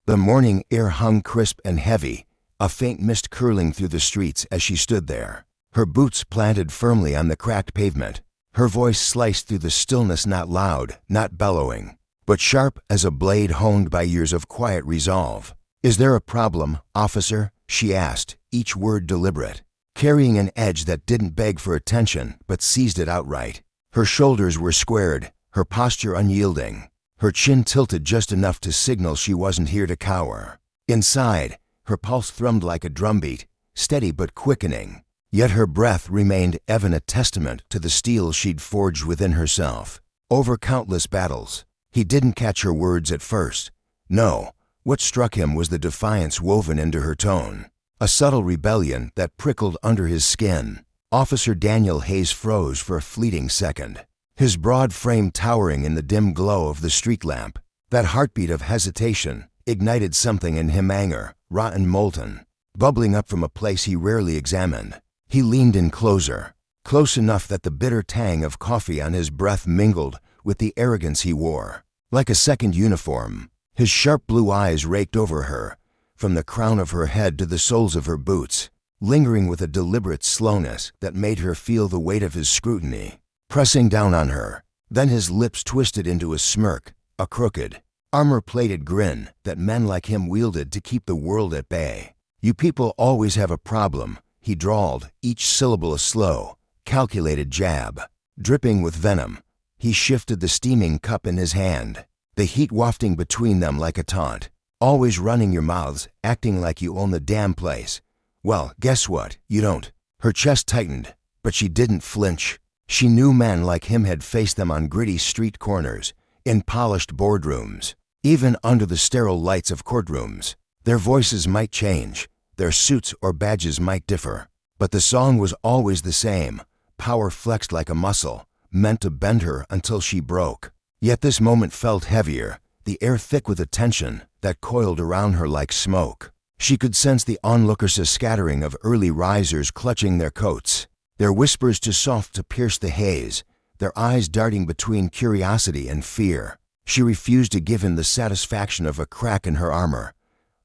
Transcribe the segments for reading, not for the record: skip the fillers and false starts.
The morning air hung crisp and heavy, a faint mist curling through the streets as she stood there, her boots planted firmly on the cracked pavement. Her voice sliced through the stillness, not loud, not bellowing, but sharp as a blade honed by years of quiet resolve. "Is there a problem, officer?" she asked, each word deliberate, carrying an edge that didn't beg for attention but seized it outright. Her shoulders were squared, her posture unyielding, her chin tilted just enough to signal she wasn't here to cower. Inside, her pulse thrummed like a drumbeat, steady but quickening, yet her breath remained ever a testament to the steel she'd forged within herself. Over countless battles, he didn't catch her words at first. No, what struck him was the defiance woven into her tone, a subtle rebellion that prickled under his skin. Officer Daniel Hayes froze for a fleeting second, his broad frame towering in the dim glow of the street lamp. That heartbeat of hesitation ignited something in him, anger, raw and molten, bubbling up from a place he rarely examined. He leaned in closer, close enough that the bitter tang of coffee on his breath mingled with the arrogance he wore. Like a second uniform, his sharp blue eyes raked over her, from the crown of her head to the soles of her boots, lingering with a deliberate slowness that made her feel the weight of his scrutiny, pressing down on her. Then his lips twisted into a smirk, a crooked, armor-plated grin that men like him wielded to keep the world at bay. "You people always have a problem," he drawled, each syllable a slow, calculated jab. Dripping with venom, he shifted the steaming cup in his hand, the heat wafting between them like a taunt. "Always running your mouths, acting like you own the damn place. Well, guess what? You don't." Her chest tightened, but she didn't flinch. She knew men like him had faced them on gritty street corners, in polished boardrooms, even under the sterile lights of courtrooms. Their voices might change, their suits or badges might differ, but the song was always the same, power flexed like a muscle, meant to bend her until she broke. Yet this moment felt heavier, the air thick with a tension that coiled around her like smoke. She could sense the onlookers, a scattering of early risers clutching their coats, their whispers too soft to pierce the haze, their eyes darting between curiosity and fear. She refused to give him the satisfaction of a crack in her armor.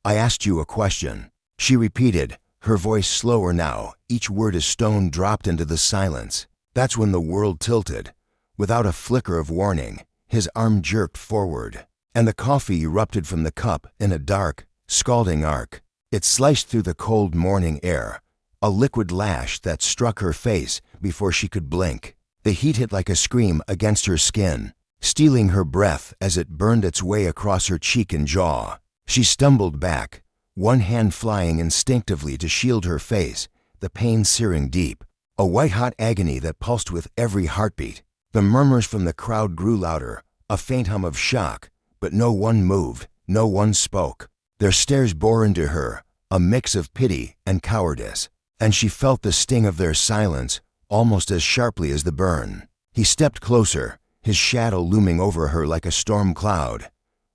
"I asked you a question," she repeated, her voice slower now, each word a stone dropped into the silence. That's when the world tilted. Without a flicker of warning, his arm jerked forward, and the coffee erupted from the cup in a dark, scalding arc. It sliced through the cold morning air, a liquid lash that struck her face before she could blink. The heat hit like a scream against her skin, stealing her breath as it burned its way across her cheek and jaw. She stumbled back, one hand flying instinctively to shield her face, the pain searing deep, a white-hot agony that pulsed with every heartbeat. The murmurs from the crowd grew louder, a faint hum of shock, but no one moved, no one spoke. Their stares bore into her, a mix of pity and cowardice, and she felt the sting of their silence almost as sharply as the burn. He stepped closer, his shadow looming over her like a storm cloud.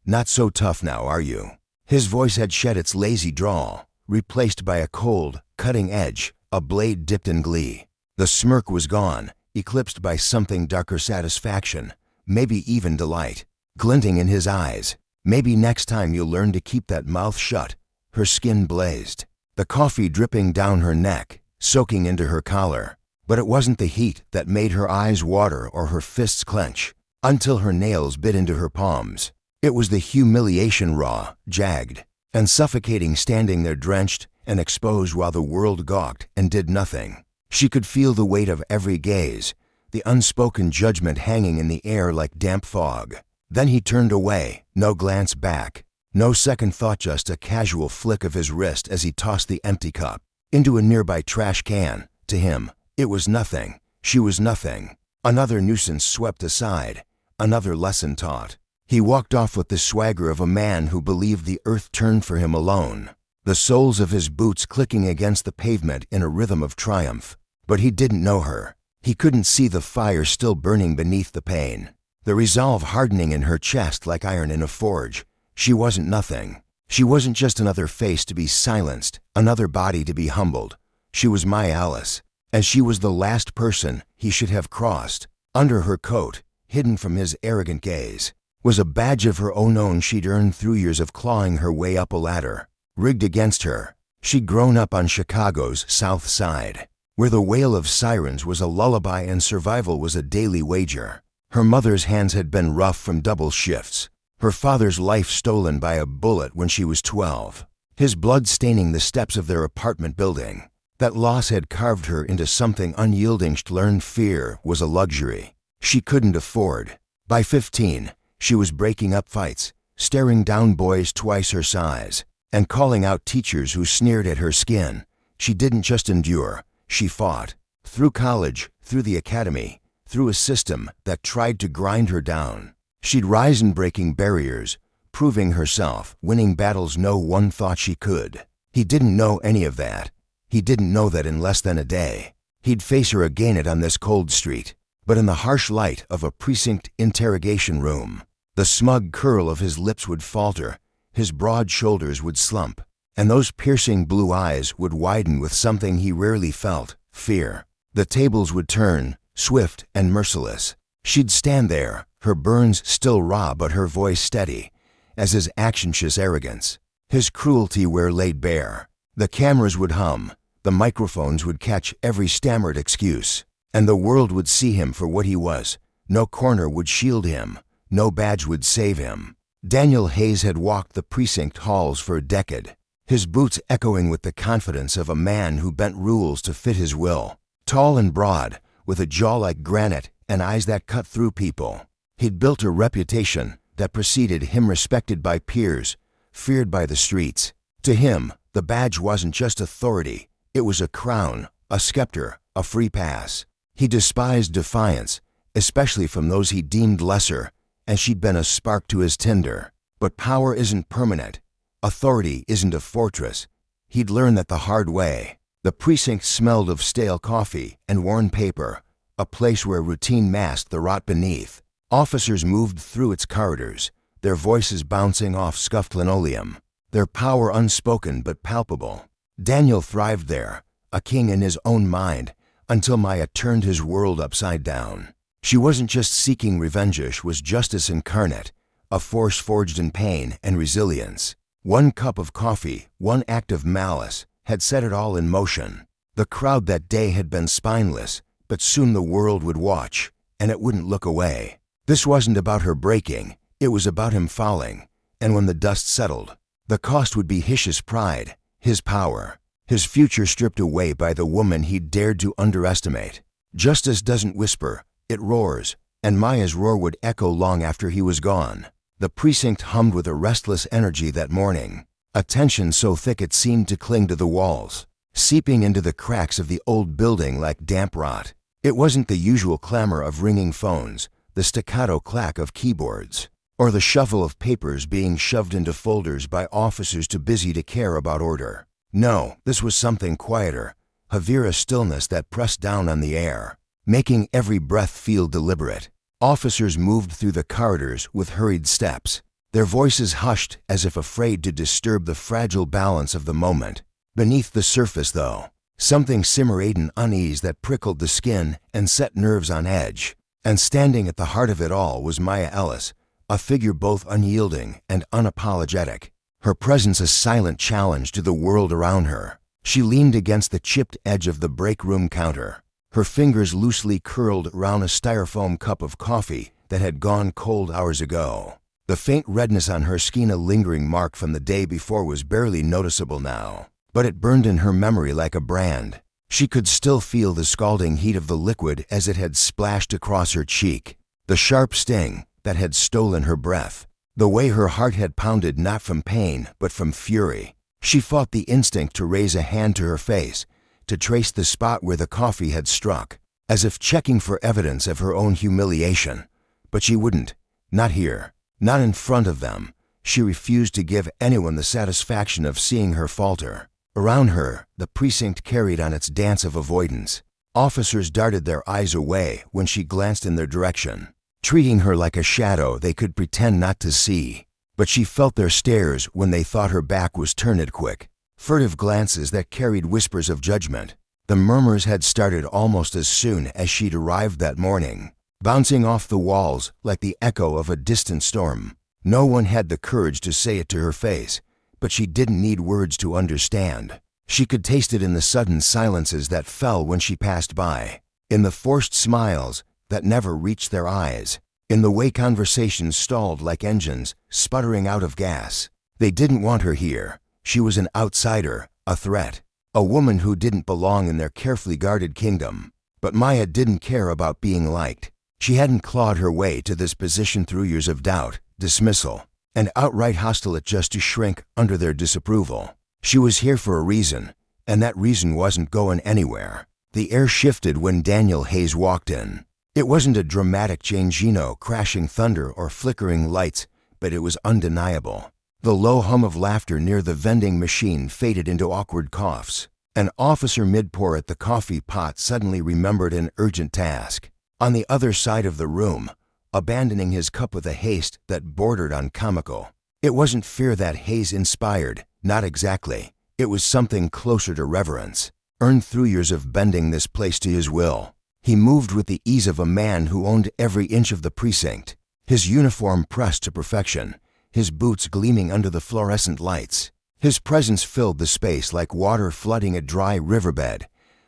"Not so tough now, are you?" His voice had shed its lazy drawl, replaced by a cold, cutting edge, a blade dipped in glee. The smirk was gone, eclipsed by something darker, satisfaction, maybe even delight, glinting in his eyes. "Maybe next time you'll learn to keep that mouth shut." Her skin blazed, the coffee dripping down her neck, soaking into her collar. But it wasn't the heat that made her eyes water or her fists clench, until her nails bit into her palms. It was the humiliation, raw, jagged, and suffocating, standing there drenched and exposed while the world gawked and did nothing. She could feel the weight of every gaze, the unspoken judgment hanging in the air like damp fog. Then he turned away, no glance back, no second thought, just a casual flick of his wrist as he tossed the empty cup into a nearby trash can. To him, it was nothing. She was nothing. Another nuisance swept aside, another lesson taught. He walked off with the swagger of a man who believed the earth turned for him alone, the soles of his boots clicking against the pavement in a rhythm of triumph. But he didn't know her. He couldn't see the fire still burning beneath the pain, the resolve hardening in her chest like iron in a forge. She wasn't nothing. She wasn't just another face to be silenced, another body to be humbled. She was my Alice, and she was the last person he should have crossed. Under her coat, hidden from his arrogant gaze, was a badge of her own she'd earned through years of clawing her way up a ladder. Rigged against her, she'd grown up on Chicago's South Side, where the wail of sirens was a lullaby and survival was a daily wager. Her mother's hands had been rough from double shifts, her father's life stolen by a bullet when she was 12, his blood staining the steps of their apartment building. That loss had carved her into something unyielding. She'd learned fear was a luxury she couldn't afford. By 15, she was breaking up fights, staring down boys twice her size, and calling out teachers who sneered at her skin. She didn't just endure, she fought. Through college, through the academy, through a system that tried to grind her down. She'd rise in breaking barriers, proving herself, winning battles no one thought she could. He didn't know any of that. He didn't know that in less than a day, he'd face her again on this cold street, but in the harsh light of a precinct interrogation room. The smug curl of his lips would falter, his broad shoulders would slump, and those piercing blue eyes would widen with something he rarely felt, fear. The tables would turn, swift and merciless. She'd stand there, her burns still raw but her voice steady, as his actious arrogance, his cruelty were laid bare. The cameras would hum, the microphones would catch every stammered excuse, and the world would see him for what he was. No corner would shield him, no badge would save him. Daniel Hayes had walked the precinct halls for a decade, his boots echoing with the confidence of a man who bent rules to fit his will. Tall and broad, with a jaw like granite and eyes that cut through people. He'd built a reputation that preceded him, respected by peers, feared by the streets. To him, the badge wasn't just authority, it was a crown, a scepter, a free pass. He despised defiance, especially from those he deemed lesser, and she'd been a spark to his tinder. But power isn't permanent. Authority isn't a fortress. He'd learned that the hard way. The precinct smelled of stale coffee and worn paper, a place where routine masked the rot beneath. Officers moved through its corridors, their voices bouncing off scuffed linoleum, their power unspoken but palpable. Daniel thrived there, a king in his own mind, until Maya turned his world upside down. She wasn't just seeking revenge, she was justice incarnate, a force forged in pain and resilience. One cup of coffee, one act of malice, had set it all in motion. The crowd that day had been spineless, but soon the world would watch, and it wouldn't look away. This wasn't about her breaking, it was about him falling, and when the dust settled, the cost would be his pride, his power, his future stripped away by the woman he'd dared to underestimate. Justice doesn't whisper, it roars, and Maya's roar would echo long after he was gone. The precinct hummed with a restless energy that morning, a tension so thick it seemed to cling to the walls, seeping into the cracks of the old building like damp rot. It wasn't the usual clamor of ringing phones, the staccato clack of keyboards, or the shuffle of papers being shoved into folders by officers too busy to care about order. No, this was something quieter, a Vera stillness that pressed down on the air, making every breath feel deliberate. Officers moved through the corridors with hurried steps, their voices hushed as if afraid to disturb the fragile balance of the moment. Beneath the surface, though, something simmered, an unease that prickled the skin and set nerves on edge. And standing at the heart of it all was Maya Ellis, a figure both unyielding and unapologetic, her presence a silent challenge to the world around her. She leaned against the chipped edge of the break room counter, her fingers loosely curled around a styrofoam cup of coffee that had gone cold hours ago. The faint redness on her skin, a lingering mark from the day before, was barely noticeable now, but it burned in her memory like a brand. She could still feel the scalding heat of the liquid as it had splashed across her cheek, the sharp sting that had stolen her breath, the way her heart had pounded not from pain but from fury. She fought the instinct to raise a hand to her face, to trace the spot where the coffee had struck, as if checking for evidence of her own humiliation. But she wouldn't. Not here. Not in front of them. She refused to give anyone the satisfaction of seeing her falter. Around her, the precinct carried on its dance of avoidance. Officers darted their eyes away when she glanced in their direction, treating her like a shadow they could pretend not to see. But she felt their stares when they thought her back was turned quick, furtive glances that carried whispers of judgment. The murmurs had started almost as soon as she'd arrived that morning. bouncing off the walls like the echo of a distant storm. No one had the courage to say it to her face, but she didn't need words to understand. She could taste it in the sudden silences that fell when she passed by, in the forced smiles that never reached their eyes, in the way conversations stalled like engines sputtering out of gas. They didn't want her here. She was an outsider, a threat, a woman who didn't belong in their carefully guarded kingdom. But Maya didn't care about being liked. She hadn't clawed her way to this position through years of doubt, dismissal, and outright hostility just to shrink under their disapproval. She was here for a reason, and that reason wasn't going anywhere. The air shifted when Daniel Hayes walked in. It wasn't a dramatic change, crashing thunder or flickering lights, but it was undeniable. The low hum of laughter near the vending machine faded into awkward coughs. An officer mid-pour at the coffee pot suddenly remembered an urgent task. On the other side of the room, abandoning his cup with a haste that bordered on comical. It wasn't fear that Hayes inspired, not exactly. It was something closer to reverence, earned through years of bending this place to his will. He moved with the ease of a man who owned every inch of the precinct, his uniform pressed to perfection, his boots gleaming under the fluorescent lights. His presence filled the space like water flooding a dry riverbed,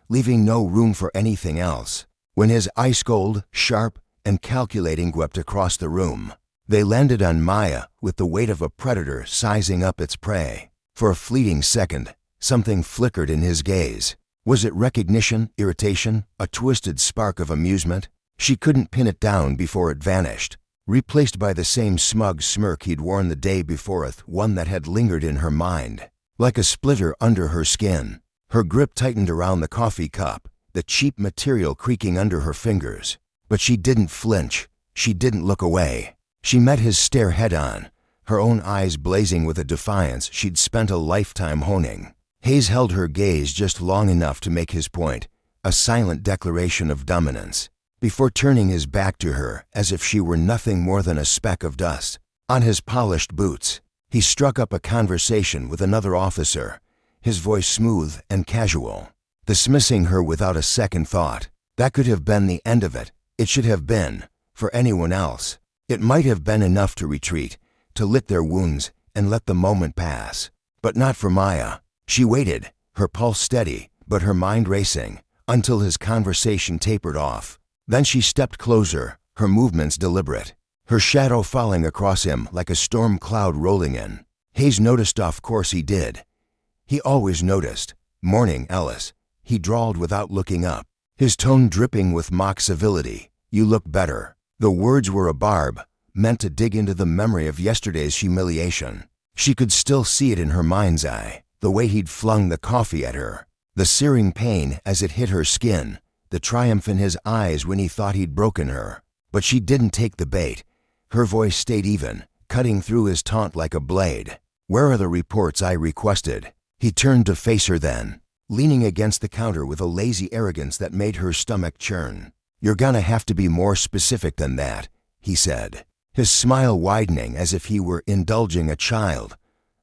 leaving no room for anything else. When his ice-cold, sharp, and calculating swept across the room, they landed on Maya with the weight of a predator sizing up its prey. For a fleeting second, something flickered in his gaze. Was it recognition, irritation, a twisted spark of amusement? She couldn't pin it down before it vanished, replaced by the same smug smirk he'd worn the day before, one that had lingered in her mind, like a splinter under her skin. Her grip tightened around the coffee cup, the cheap material creaking under her fingers. But she didn't flinch. She didn't look away. She met his stare head-on, her own eyes blazing with a defiance she'd spent a lifetime honing. Hayes held her gaze just long enough to make his point, a silent declaration of dominance, before turning his back to her as if she were nothing more than a speck of dust. On his polished boots, he struck up a conversation with another officer, his voice smooth and casual, dismissing her without a second thought. That could have been the end of it. It should have been, for anyone else. It might have been enough to retreat, to lick their wounds and let the moment pass. But not for Maya. She waited, her pulse steady, but her mind racing, until his conversation tapered off. Then she stepped closer, her movements deliberate, her shadow falling across him like a storm cloud rolling in. Hayes noticed, of course he did. He always noticed. "Morning, Ellis," he drawled without looking up, his tone dripping with mock civility. "You look better." The words were a barb, meant to dig into the memory of yesterday's humiliation. She could still see it in her mind's eye, the way he'd flung the coffee at her, the searing pain as it hit her skin, the triumph in his eyes when he thought he'd broken her. But she didn't take the bait. Her voice stayed even, cutting through his taunt like a blade. "Where are the reports I requested?" He turned to face her then, leaning against the counter with a lazy arrogance that made her stomach churn. "You're gonna have to be more specific than that," he said, his smile widening as if he were indulging a child.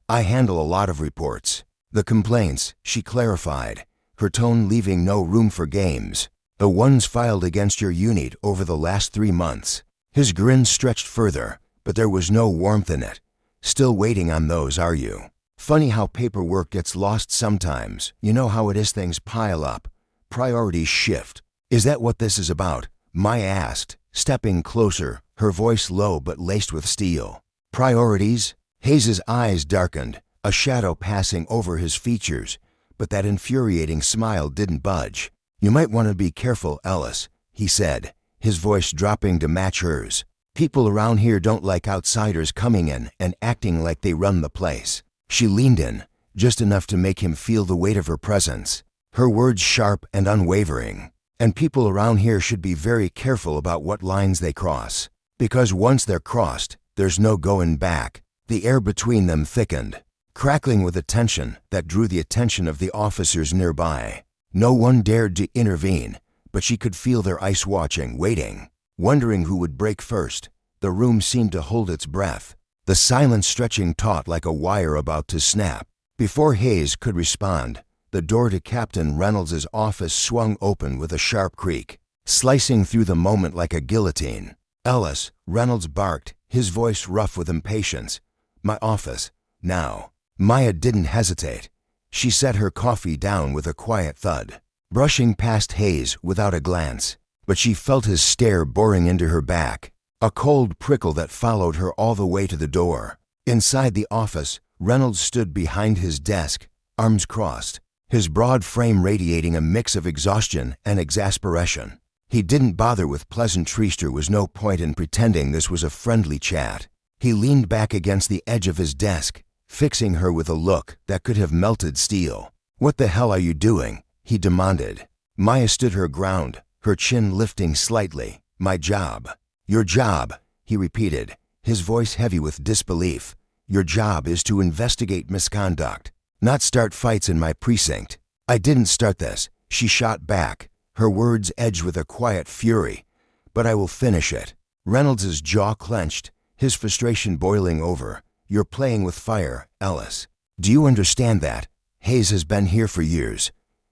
"I handle a lot of reports." "The complaints," she clarified, her tone leaving no room for games. "The ones filed against your unit over the last 3 months." His grin stretched further, but there was no warmth in it. "Still waiting on those, are you? Funny how paperwork gets lost sometimes. You know how it is, things pile up. Priorities shift." "Is that what this is about?" Maya asked, stepping closer, her voice low but laced with steel. "Priorities?" Hayes's eyes darkened, a shadow passing over his features, but that infuriating smile didn't budge. "You might want to be careful, Ellis," he said, his voice dropping to match hers. "People around here don't like outsiders coming in and acting like they run the place." She leaned in, just enough to make him feel the weight of her presence, her words sharp and unwavering. "And people around here should be very careful about what lines they cross, because once they're crossed, there's no going back." The air between them thickened, crackling with a tension that drew the attention of the officers nearby. No one dared to intervene, but she could feel their ice watching, waiting, wondering who would break first. The room seemed to hold its breath, the silence stretching taut like a wire about to snap. Before Hayes could respond, the door to Captain Reynolds's office swung open with a sharp creak. slicing through the moment like a guillotine. "Ellis," Reynolds barked, his voice rough with impatience. "My office. Now." Maya didn't hesitate. She set her coffee down with a quiet thud, brushing past Hayes without a glance. But she felt his stare boring into her back, a cold prickle that followed her all the way to the door. Inside the office, Reynolds stood behind his desk, arms crossed, his broad frame radiating a mix of exhaustion and exasperation. He didn't bother with pleasantries. There was no point in pretending this was a friendly chat. He leaned back against the edge of his desk, fixing her with a look that could have melted steel. "What the hell are you doing?" he demanded. Maya stood her ground, her chin lifting slightly. "My job." "Your job," he repeated, his voice heavy with disbelief. "Your job is to investigate misconduct, not start fights in my precinct." "I didn't start this," she shot back, her words edged with a quiet fury. "But I will finish it." Reynolds's jaw clenched, his frustration boiling over. "You're playing with fire, Ellis. Do you understand that? Hayes has been here for years.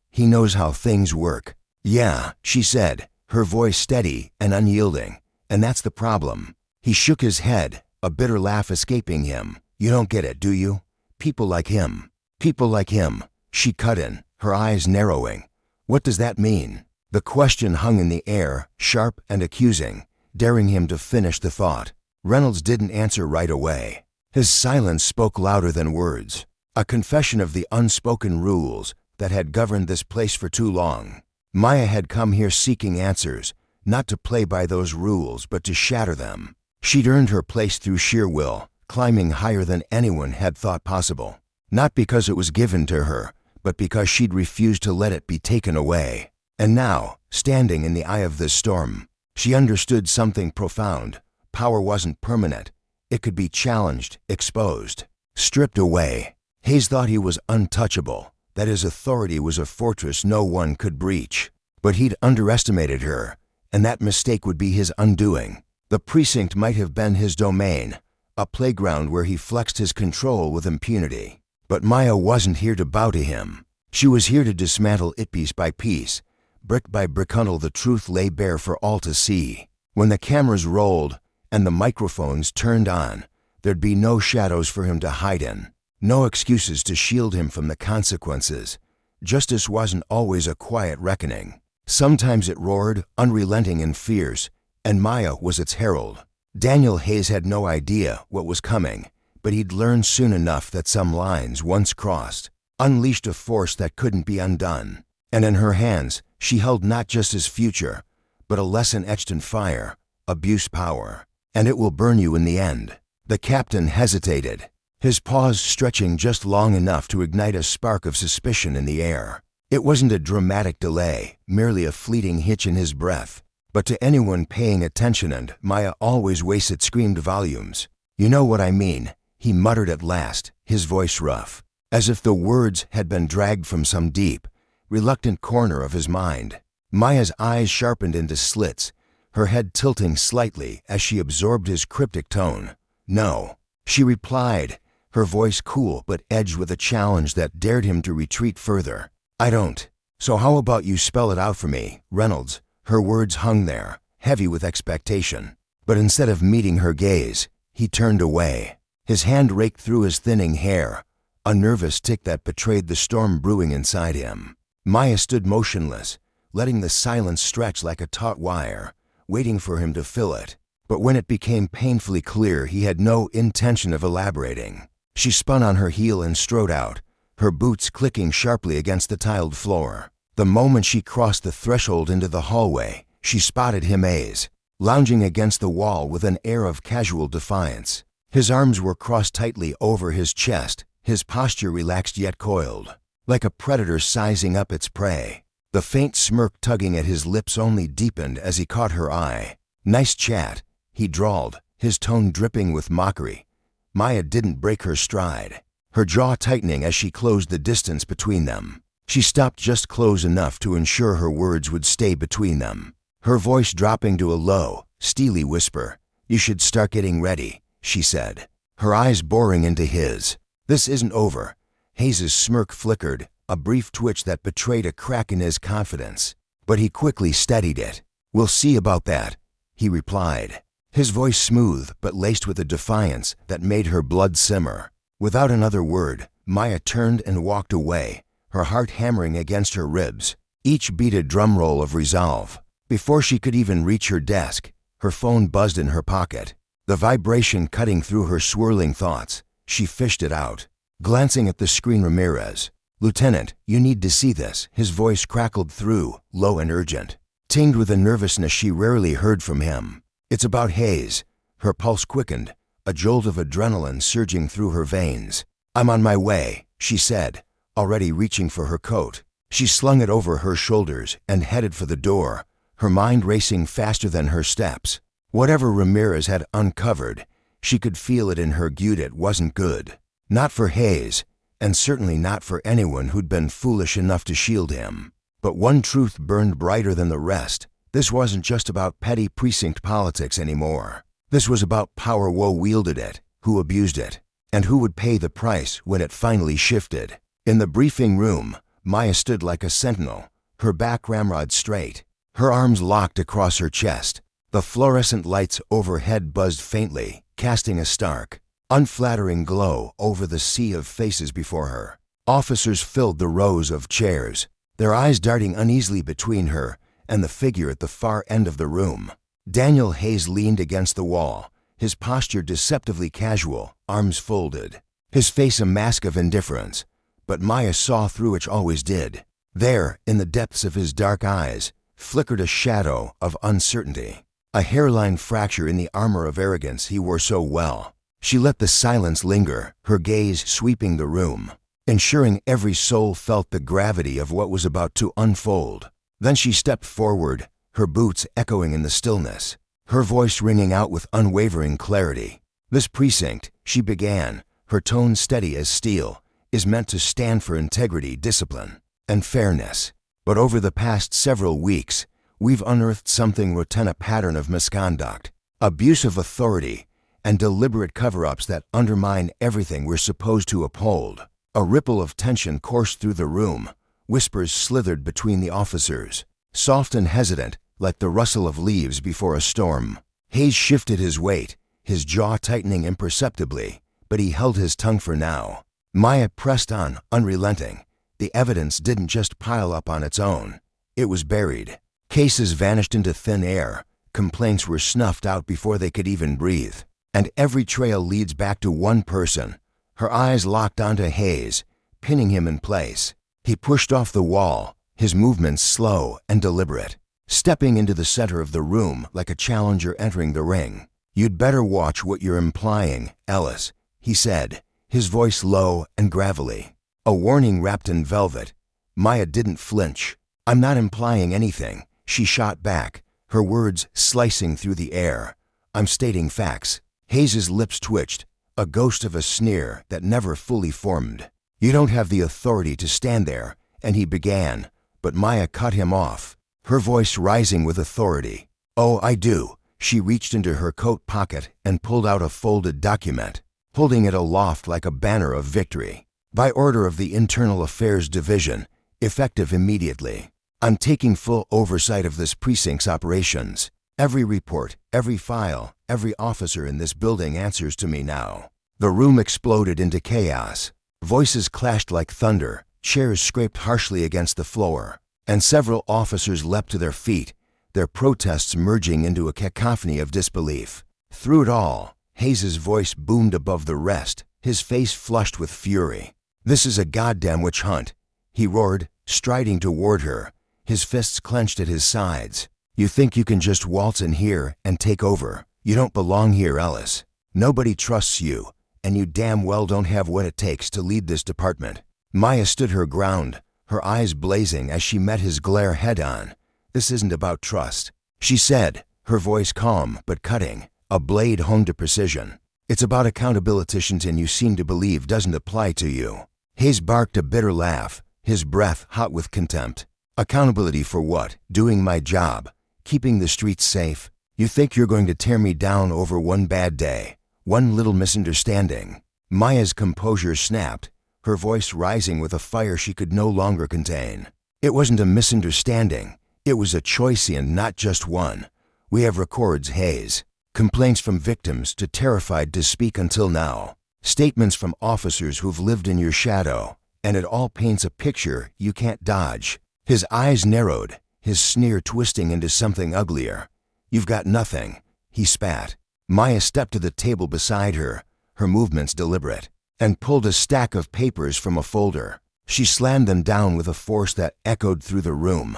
He knows how things work." "Yeah," she said, her voice steady and unyielding. "And that's the problem." He shook his head, a bitter laugh escaping him. "You don't get it, do you? People like him." "People like him," she cut in, her eyes narrowing. "What does that mean?" The question hung in the air, sharp and accusing, daring him to finish the thought. Reynolds didn't answer right away. His silence spoke louder than words, a confession of the unspoken rules that had governed this place for too long. Maya had come here seeking answers, not to play by those rules but to shatter them. She'd earned her place through sheer will, climbing higher than anyone had thought possible. Not because it was given to her, but because she'd refused to let it be taken away. And now, standing in the eye of this storm, she understood something profound. Power wasn't permanent. It could be challenged, exposed, stripped away. Hayes thought he was untouchable, that his authority was a fortress no one could breach. But he'd underestimated her, and that mistake would be his undoing. The precinct might have been his domain, a playground where he flexed his control with impunity. But Maya wasn't here to bow to him. She was here to dismantle it piece by piece, brick by brick, until the truth lay bare for all to see. When the cameras rolled and the microphones turned on, there'd be no shadows for him to hide in, no excuses to shield him from the consequences. Justice wasn't always a quiet reckoning. Sometimes it roared, unrelenting and fierce, and Maya was its herald. Daniel Hayes had no idea what was coming, but he'd learned soon enough that some lines, once crossed, unleashed a force that couldn't be undone. And in her hands, she held not just his future, but a lesson etched in fire: abuse power. "And it will burn you in the end." The captain hesitated, his pause stretching just long enough to ignite a spark of suspicion in the air. It wasn't a dramatic delay, merely a fleeting hitch in his breath. But to anyone paying attention, and Maya always wasted, it screamed volumes. "You know what I mean," he muttered at last, his voice rough, as if the words had been dragged from some deep, reluctant corner of his mind. Maya's eyes sharpened into slits, her head tilting slightly as she absorbed his cryptic tone. "No," she replied, her voice cool but edged with a challenge that dared him to retreat further. "I don't." "So how about you spell it out for me, Reynolds?" Her words hung there, heavy with expectation. But instead of meeting her gaze, he turned away. His hand raked through his thinning hair, a nervous tick that betrayed the storm brewing inside him. Maya stood motionless, letting the silence stretch like a taut wire, waiting for him to fill it. But when it became painfully clear he had no intention of elaborating, she spun on her heel and strode out, her boots clicking sharply against the tiled floor. The moment she crossed the threshold into the hallway, she spotted him, Hayes, lounging against the wall with an air of casual defiance. His arms were crossed tightly over his chest, his posture relaxed yet coiled, like a predator sizing up its prey. The faint smirk tugging at his lips only deepened as he caught her eye. "Nice chat," he drawled, his tone dripping with mockery. Maya didn't break her stride, her jaw tightening as she closed the distance between them. She stopped just close enough to ensure her words would stay between them, her voice dropping to a low, steely whisper. "You should start getting ready," she said, her eyes boring into his. "This isn't over." Hayes's smirk flickered, a brief twitch that betrayed a crack in his confidence. But he quickly steadied it. "We'll see about that," he replied, his voice smooth but laced with a defiance that made her blood simmer. Without another word, Maya turned and walked away, her heart hammering against her ribs, each beat a drum roll of resolve. Before she could even reach her desk, her phone buzzed in her pocket. The vibration cutting through her swirling thoughts, she fished it out. Glancing at the screen, Ramirez. "Lieutenant, you need to see this." His voice crackled through, low and urgent, tinged with a nervousness she rarely heard from him. "It's about Hayes." Her pulse quickened, a jolt of adrenaline surging through her veins. "I'm on my way," she said, already reaching for her coat. She slung it over her shoulders and headed for the door, her mind racing faster than her steps. Whatever Ramirez had uncovered, she could feel it in her gut it wasn't good. Not for Hayes, and certainly not for anyone who'd been foolish enough to shield him. But one truth burned brighter than the rest. This wasn't just about petty precinct politics anymore. This was about power, who wielded it, who abused it, and who would pay the price when it finally shifted. In the briefing room, Maya stood like a sentinel, her back ramrod straight, her arms locked across her chest. The fluorescent lights overhead buzzed faintly, casting a stark, unflattering glow over the sea of faces before her. Officers filled the rows of chairs, their eyes darting uneasily between her and the figure at the far end of the room. Daniel Hayes leaned against the wall, his posture deceptively casual, arms folded, his face a mask of indifference, but Maya saw through it, always did. There, in the depths of his dark eyes, flickered a shadow of uncertainty, a hairline fracture in the armor of arrogance he wore so well. She let the silence linger, her gaze sweeping the room, ensuring every soul felt the gravity of what was about to unfold. Then she stepped forward, her boots echoing in the stillness, her voice ringing out with unwavering clarity. "This precinct," she began, her tone steady as steel, "is meant to stand for integrity, discipline, and fairness. But over the past several weeks, we've unearthed something rotten, a pattern of misconduct, abuse of authority, and deliberate cover-ups that undermine everything we're supposed to uphold." A ripple of tension coursed through the room, whispers slithered between the officers, soft and hesitant, like the rustle of leaves before a storm. Hayes shifted his weight, his jaw tightening imperceptibly, but he held his tongue for now. Maya pressed on, unrelenting. The evidence didn't just pile up on its own. It was buried. Cases vanished into thin air, complaints were snuffed out before they could even breathe. And every trail leads back to one person. Her eyes locked onto Hayes, pinning him in place. He pushed off the wall, his movements slow and deliberate, stepping into the center of the room like a challenger entering the ring. "You'd better watch what you're implying, Ellis," he said, his voice low and gravelly, a warning wrapped in velvet. Maya didn't flinch. "I'm not implying anything," she shot back, her words slicing through the air. "I'm stating facts." Hayes's lips twitched, a ghost of a sneer that never fully formed. "You don't have the authority to stand there," and he began, but Maya cut him off, her voice rising with authority. "Oh, I do." She reached into her coat pocket and pulled out a folded document, holding it aloft like a banner of victory. "By order of the Internal Affairs Division, effective immediately, I'm taking full oversight of this precinct's operations. Every report, every file, every officer in this building answers to me now." The room exploded into chaos. Voices clashed like thunder, chairs scraped harshly against the floor, and several officers leapt to their feet, their protests merging into a cacophony of disbelief. Through it all, Hayes's voice boomed above the rest, his face flushed with fury. "This is a goddamn witch hunt," he roared, striding toward her, his fists clenched at his sides. "You think you can just waltz in here and take over? You don't belong here, Ellis. Nobody trusts you, and you damn well don't have what it takes to lead this department." Maya stood her ground, her eyes blazing as she met his glare head-on. "This isn't about trust," she said, her voice calm but cutting, a blade honed to precision. "It's about accountability, and you seem to believe doesn't apply to you." Hayes barked a bitter laugh, his breath hot with contempt. "Accountability for what? Doing my job, keeping the streets safe. You think you're going to tear me down over one bad day, one little misunderstanding?" Maya's composure snapped, her voice rising with a fire she could no longer contain. "It wasn't a misunderstanding. It was a choice and not just one. We have records, Hayes. Complaints from victims too terrified to speak until now. Statements from officers who've lived in your shadow. And it all paints a picture you can't dodge. His eyes narrowed, his sneer twisting into something uglier. You've got nothing, he spat. Maya stepped to the table beside her, her movements deliberate, and pulled a stack of papers from a folder. She slammed them down with a force that echoed through the room.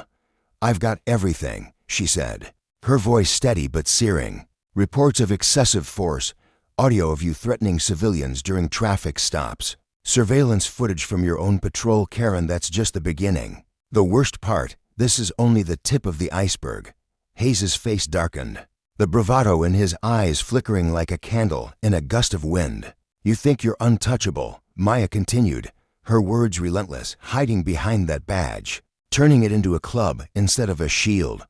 I've got everything, she said, her voice steady but searing. Reports of excessive force, audio of you threatening civilians during traffic stops, surveillance footage from your own patrol. Karen, that's just the beginning. The worst part, this is only the tip of the iceberg. Hayes' face darkened, the bravado in his eyes flickering like a candle in a gust of wind. You think you're untouchable, Maya continued, her words relentless, hiding behind that badge, turning it into a club instead of a shield.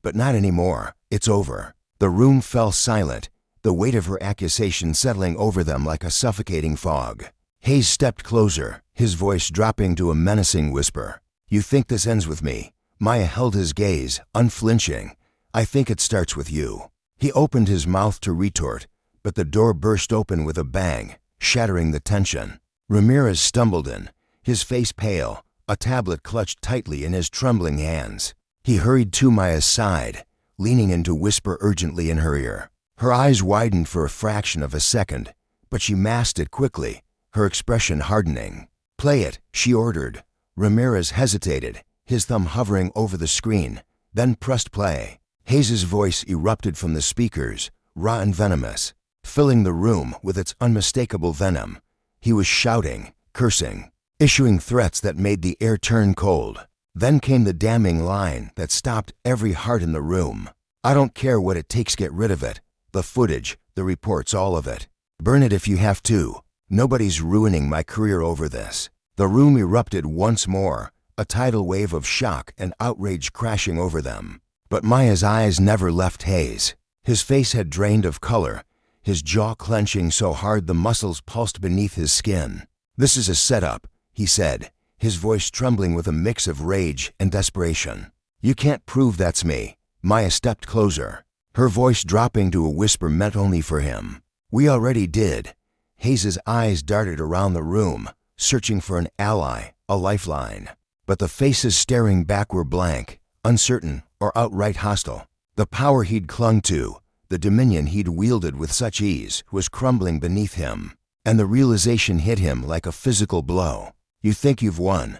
But not anymore. It's over. The room fell silent, the weight of her accusation settling over them like a suffocating fog. Hayes stepped closer, his voice dropping to a menacing whisper. You think this ends with me? Maya held his gaze, unflinching. I think it starts with you. He opened his mouth to retort, but the door burst open with a bang, shattering the tension. Ramirez stumbled in, his face pale, a tablet clutched tightly in his trembling hands. He hurried to Maya's side, leaning in to whisper urgently in her ear. Her eyes widened for a fraction of a second, but she masked it quickly, her expression hardening. Play it, she ordered. Ramirez hesitated, his thumb hovering over the screen, then pressed play. Hayes' voice erupted from the speakers, raw and venomous, filling the room with its unmistakable venom. He was shouting, cursing, issuing threats that made the air turn cold. Then came the damning line that stopped every heart in the room. I don't care what it takes, get rid of it. The footage, the reports, all of it. Burn it if you have to. Nobody's ruining my career over this. The room erupted once more, a tidal wave of shock and outrage crashing over them. But Maya's eyes never left Hayes. His face had drained of color, his jaw clenching so hard the muscles pulsed beneath his skin. This is a setup, he said, his voice trembling with a mix of rage and desperation. You can't prove that's me. Maya stepped closer, her voice dropping to a whisper meant only for him. We already did. Hayes' eyes darted around the room, searching for an ally, a lifeline. But the faces staring back were blank, uncertain, or outright hostile. The power he'd clung to, the dominion he'd wielded with such ease, was crumbling beneath him. And the realization hit him like a physical blow. You think you've won,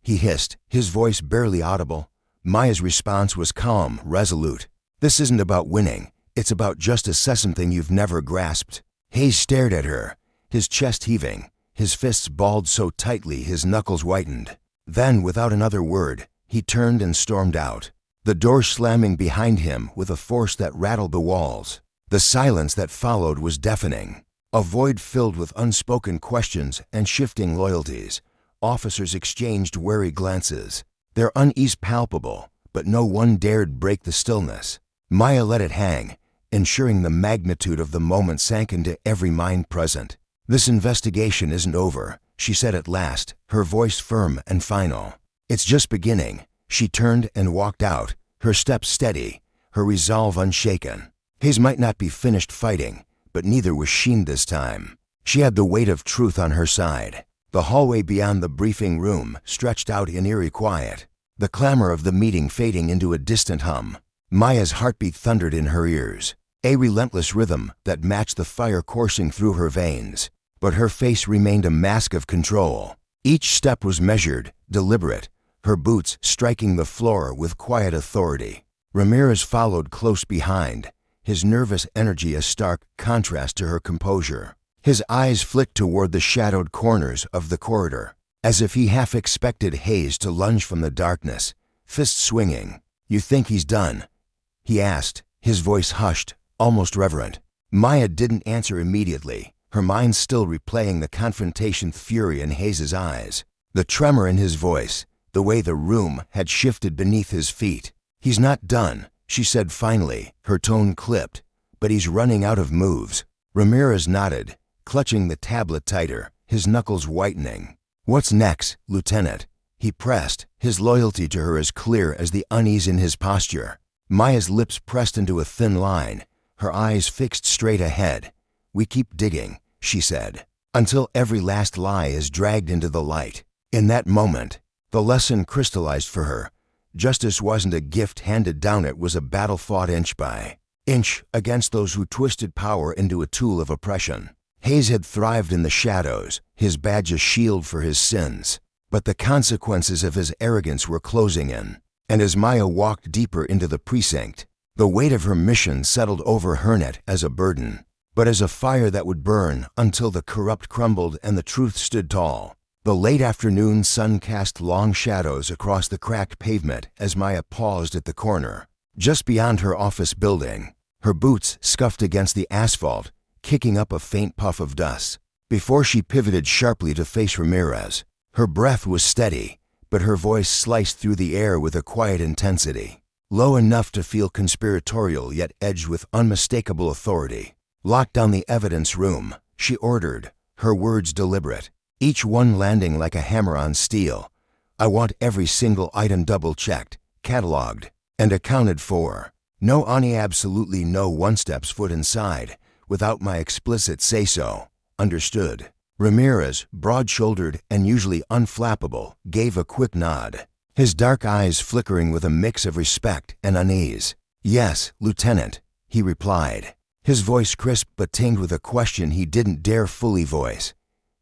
he hissed, his voice barely audible. Maya's response was calm, resolute. This isn't about winning. It's about justice, something you've never grasped. Hayes stared at her, his chest heaving, his fists balled so tightly his knuckles whitened. Then, without another word, he turned and stormed out, the door slamming behind him with a force that rattled the walls. The silence that followed was deafening, a void filled with unspoken questions and shifting loyalties. Officers exchanged wary glances, their unease palpable, but no one dared break the stillness. Maya let it hang, ensuring the magnitude of the moment sank into every mind present. This investigation isn't over, she said at last, her voice firm and final. It's just beginning. She turned and walked out, her steps steady, her resolve unshaken. Hayes might not be finished fighting, but neither was Sheen this time. She had the weight of truth on her side. The hallway beyond the briefing room stretched out in eerie quiet, the clamor of the meeting fading into a distant hum. Maya's heartbeat thundered in her ears, a relentless rhythm that matched the fire coursing through her veins. But her face remained a mask of control. Each step was measured, deliberate, her boots striking the floor with quiet authority. Ramirez followed close behind, his nervous energy a stark contrast to her composure. His eyes flicked toward the shadowed corners of the corridor, as if he half expected Hayes to lunge from the darkness, fists swinging. You think he's done? He asked, his voice hushed, almost reverent. Maya didn't answer immediately, her mind still replaying the confrontation's fury in Hayes' eyes, the tremor in his voice, the way the room had shifted beneath his feet. He's not done, she said finally, her tone clipped, but he's running out of moves. Ramirez nodded, clutching the tablet tighter, his knuckles whitening. What's next, Lieutenant? he pressed, his loyalty to her as clear as the unease in his posture. Maya's lips pressed into a thin line, her eyes fixed straight ahead. "We keep digging," she said, "until every last lie is dragged into the light." In that moment, the lesson crystallized for her. Justice wasn't a gift handed down, it was a battle fought inch by inch against those who twisted power into a tool of oppression. Hayes had thrived in the shadows, his badge a shield for his sins. But the consequences of his arrogance were closing in. And as Maya walked deeper into the precinct, the weight of her mission settled over her net as a burden, but as a fire that would burn until the corrupt crumbled and the truth stood tall. The late afternoon sun cast long shadows across the cracked pavement as Maya paused at the corner, just beyond her office building. Her boots scuffed against the asphalt, kicking up a faint puff of dust. Before she pivoted sharply to face Ramirez, her breath was steady, but her voice sliced through the air with a quiet intensity, low enough to feel conspiratorial yet edged with unmistakable authority. "Lock down the evidence room," she ordered, her words deliberate, each one landing like a hammer on steel. "I want every single item double-checked, cataloged, and accounted for. No absolutely no one steps foot inside without my explicit say-so. Understood?" Ramirez, broad-shouldered and usually unflappable, gave a quick nod, his dark eyes flickering with a mix of respect and unease. "Yes, Lieutenant," he replied, his voice crisp but tinged with a question he didn't dare fully voice.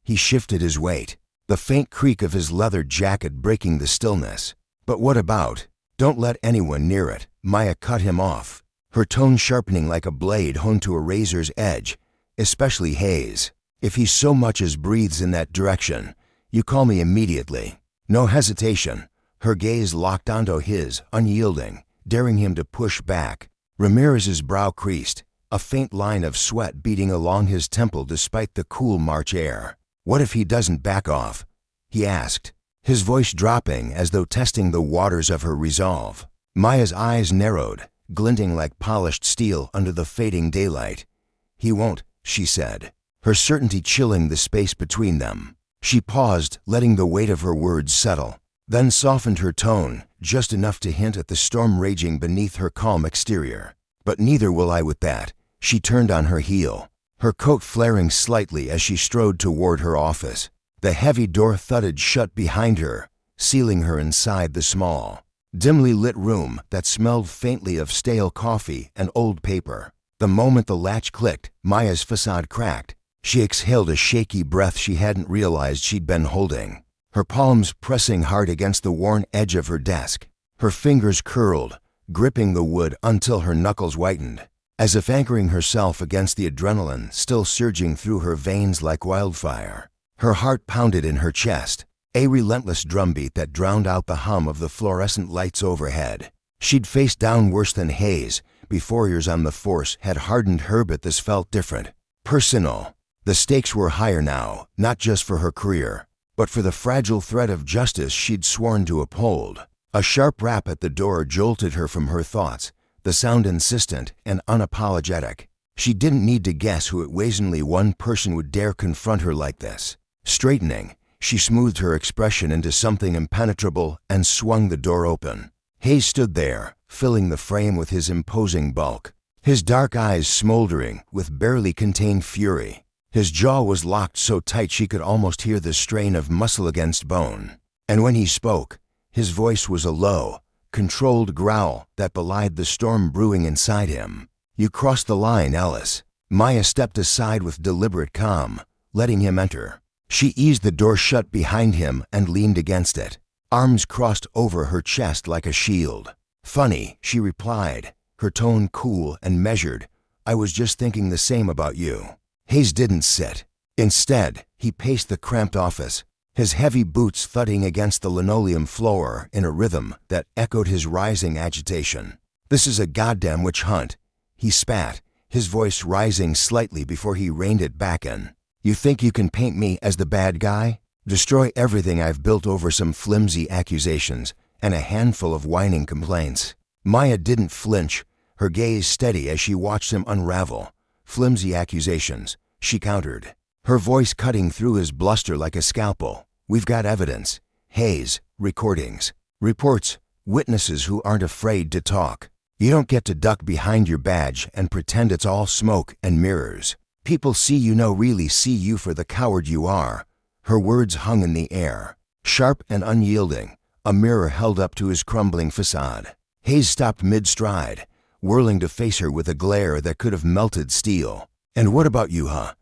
He shifted his weight, the faint creak of his leather jacket breaking the stillness. "But what about?" "Don't let anyone near it," Maya cut him off, her tone sharpening like a blade honed to a razor's edge. "Especially Hayes. If he so much as breathes in that direction, you call me immediately." No hesitation, her gaze locked onto his, unyielding, daring him to push back. Ramirez's brow creased, a faint line of sweat beading along his temple despite the cool March air. "What if he doesn't back off?" he asked, his voice dropping as though testing the waters of her resolve. Maya's eyes narrowed, glinting like polished steel under the fading daylight. "He won't," she said, her certainty chilling the space between them. She paused, letting the weight of her words settle, then softened her tone, just enough to hint at the storm raging beneath her calm exterior. "But neither will I with that." She turned on her heel, her coat flaring slightly as she strode toward her office. The heavy door thudded shut behind her, sealing her inside the small, dimly lit room that smelled faintly of stale coffee and old paper. The moment the latch clicked, Maya's facade cracked. She exhaled a shaky breath she hadn't realized she'd been holding, her palms pressing hard against the worn edge of her desk. Her fingers curled, gripping the wood until her knuckles whitened, as if anchoring herself against the adrenaline still surging through her veins like wildfire. Her heart pounded in her chest, a relentless drumbeat that drowned out the hum of the fluorescent lights overhead. She'd faced down worse than Hayes before years on the force had hardened her, but this felt different. Personal. The stakes were higher now, not just for her career, but for the fragile thread of justice she'd sworn to uphold. A sharp rap at the door jolted her from her thoughts, the sound insistent and unapologetic. She didn't need to guess who it was. Only one person would dare confront her like this. Straightening, she smoothed her expression into something impenetrable and swung the door open. Hayes stood there, filling the frame with his imposing bulk, his dark eyes smoldering with barely contained fury. His jaw was locked so tight she could almost hear the strain of muscle against bone. And when he spoke, his voice was a low, controlled growl that belied the storm brewing inside him. "You crossed the line, Ellis." Maya stepped aside with deliberate calm, letting him enter. She eased the door shut behind him and leaned against it, arms crossed over her chest like a shield. "Funny," she replied, her tone cool and measured. "I was just thinking the same about you." Hayes didn't sit. Instead, he paced the cramped office, his heavy boots thudding against the linoleum floor in a rhythm that echoed his rising agitation. "This is a goddamn witch hunt," he spat, his voice rising slightly before he reined it back in. "You think you can paint me as the bad guy? Destroy everything I've built over some flimsy accusations and a handful of whining complaints." Maya didn't flinch, her gaze steady as she watched him unravel. "Flimsy accusations," she countered, her voice cutting through his bluster like a scalpel. "We've got evidence." Hayes, recordings, reports, witnesses who aren't afraid to talk. You don't get to duck behind your badge and pretend it's all smoke and mirrors. People see you really see you for the coward you are. Her words hung in the air, sharp and unyielding, a mirror held up to his crumbling facade. Hayes stopped mid-stride, whirling to face her with a glare that could have melted steel. "And what about you, huh?"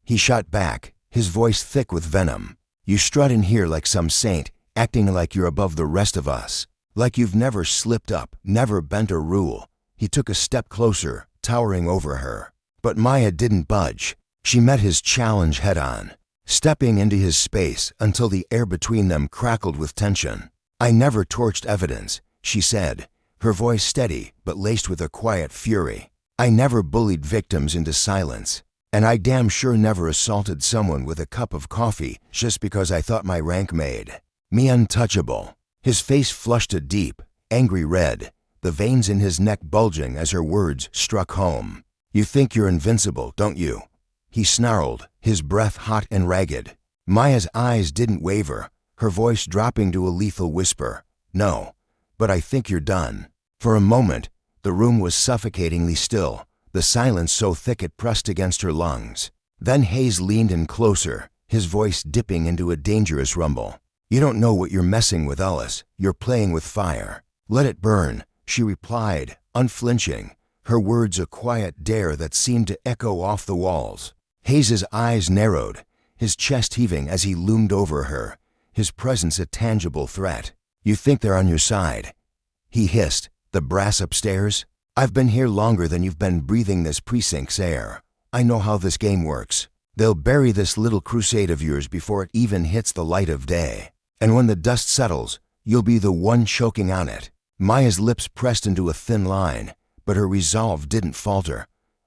He shot back, his voice thick with venom. "You strut in here like some saint, acting like you're above the rest of us. Like you've never slipped up, never bent a rule." He took a step closer, towering over her. But Maya didn't budge. She met his challenge head-on, stepping into his space until the air between them crackled with tension. "I never torched evidence," she said, her voice steady but laced with a quiet fury. "I never bullied victims into silence. And I damn sure never assaulted someone with a cup of coffee just because I thought my rank made me untouchable." His face flushed a deep, angry red, the veins in his neck bulging as her words struck home. "You think you're invincible, don't you?" he snarled, his breath hot and ragged. Maya's eyes didn't waver, her voice dropping to a lethal whisper. "No, but I think you're done." For a moment, the room was suffocatingly still, the silence so thick it pressed against her lungs. Then Hayes leaned in closer, his voice dipping into a dangerous rumble. "You don't know what you're messing with, Ellis. You're playing with fire." "Let it burn," she replied, unflinching, her words a quiet dare that seemed to echo off the walls. Hayes's eyes narrowed, his chest heaving as he loomed over her, his presence a tangible threat. "You think they're on your side?" he hissed. "The brass upstairs? I've been here longer than you've been breathing this precinct's air. I know how this game works. They'll bury this little crusade of yours before it even hits the light of day. And when the dust settles, you'll be the one choking on it." Maya's lips pressed into a thin line, but her resolve didn't falter.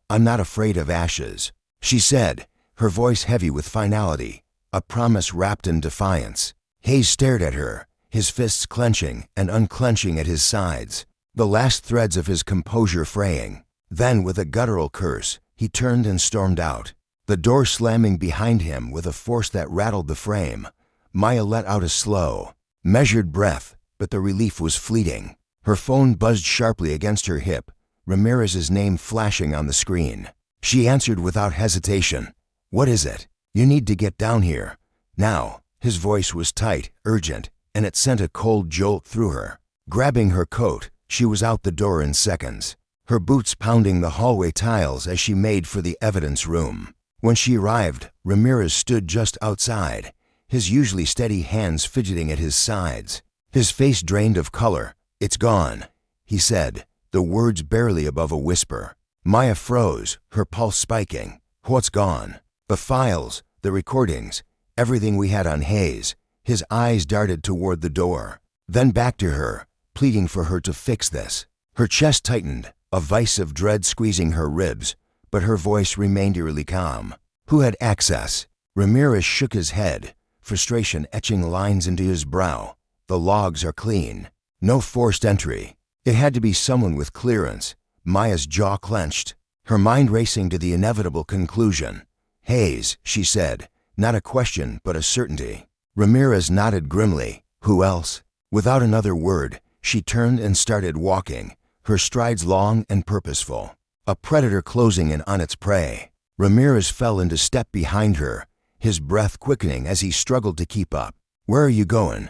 "I'm not afraid of ashes," she said, her voice heavy with finality, a promise wrapped in defiance. Hayes stared at her, his fists clenching and unclenching at his sides, the last threads of his composure fraying. Then, with a guttural curse, he turned and stormed out, the door slamming behind him with a force that rattled the frame. Maya let out a slow, measured breath, but the relief was fleeting. Her phone buzzed sharply against her hip, Ramirez's name flashing on the screen. She answered without hesitation. "What is it? You need to get down here. Now." His voice was tight, urgent, and it sent a cold jolt through her. Grabbing her coat, she was out the door in seconds, her boots pounding the hallway tiles as she made for the evidence room. When she arrived, Ramirez stood just outside, his usually steady hands fidgeting at his sides, his face drained of color. "It's gone," he said, the words barely above a whisper. Maya froze, her pulse spiking. "What's gone?" "The files, the recordings, everything we had on Hayes." His eyes darted toward the door, then back to her, pleading for her to fix this. Her chest tightened, a vice of dread squeezing her ribs, but her voice remained eerily calm. "Who had access?" Ramirez shook his head, frustration etching lines into his brow. "The logs are clean. No forced entry." It had to be someone with clearance. Maya's jaw clenched, her mind racing to the inevitable conclusion. "Hayes," she said, not a question but a certainty. Ramirez nodded grimly. "Who else?" Without another word, she turned and started walking, her strides long and purposeful, a predator closing in on its prey. Ramirez fell into step behind her, his breath quickening as he struggled to keep up. "Where are you going?"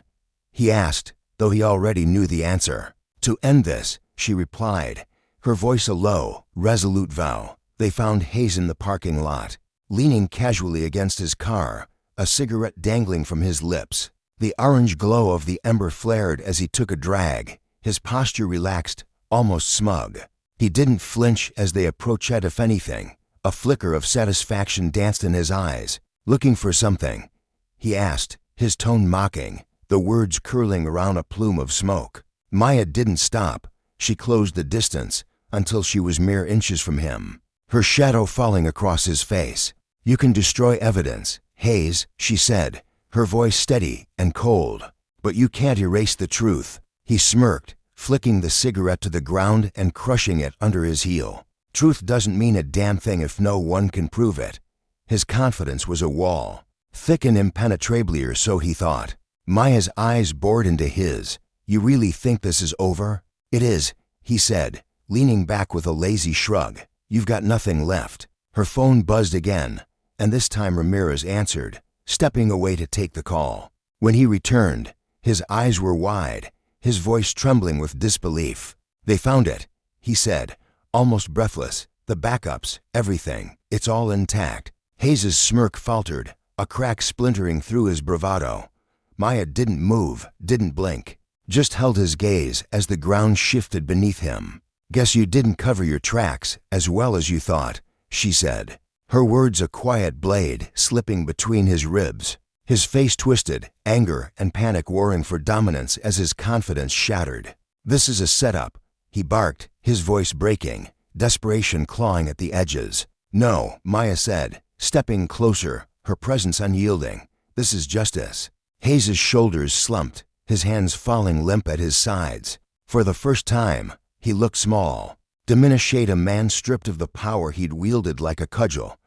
he asked, though he already knew the answer. "To end this," she replied, her voice a low, resolute vow. They found Hayes in the parking lot, leaning casually against his car, a cigarette dangling from his lips. The orange glow of the ember flared as he took a drag, his posture relaxed, almost smug. He didn't flinch as they approached. If anything, a flicker of satisfaction danced in his eyes. "Looking for something?" he asked, his tone mocking, the words curling around a plume of smoke. Maya didn't stop. She closed the distance until she was mere inches from him, her shadow falling across his face. "You can destroy evidence, Hayes," she said, her voice steady and cold, "but you can't erase the truth." He smirked, flicking the cigarette to the ground and crushing it under his heel. "Truth doesn't mean a damn thing if no one can prove it." His confidence was a wall, thick and impenetrable, or so he thought. Maya's eyes bored into his. You really think this is over? It is, he said, leaning back with a lazy shrug. You've got nothing left. Her phone buzzed again, and this time Ramirez answered, stepping away to take the call. When he returned, his eyes were wide, his voice trembling with disbelief. They found it, he said, almost breathless. The backups, everything, it's all intact. Hayes's smirk faltered, a crack splintering through his bravado. Maya didn't move, didn't blink, just held his gaze as the ground shifted beneath him. Guess you didn't cover your tracks as well as you thought, she said, her words a quiet blade slipping between his ribs. His face twisted, anger and panic warring for dominance as his confidence shattered. This is a setup, he barked, his voice breaking, desperation clawing at the edges. No, Maya said, stepping closer, her presence unyielding. This is justice. Hayes's shoulders slumped, his hands falling limp at his sides. For the first time, he looked small, diminished, a man stripped of the power he'd wielded like a cudgel.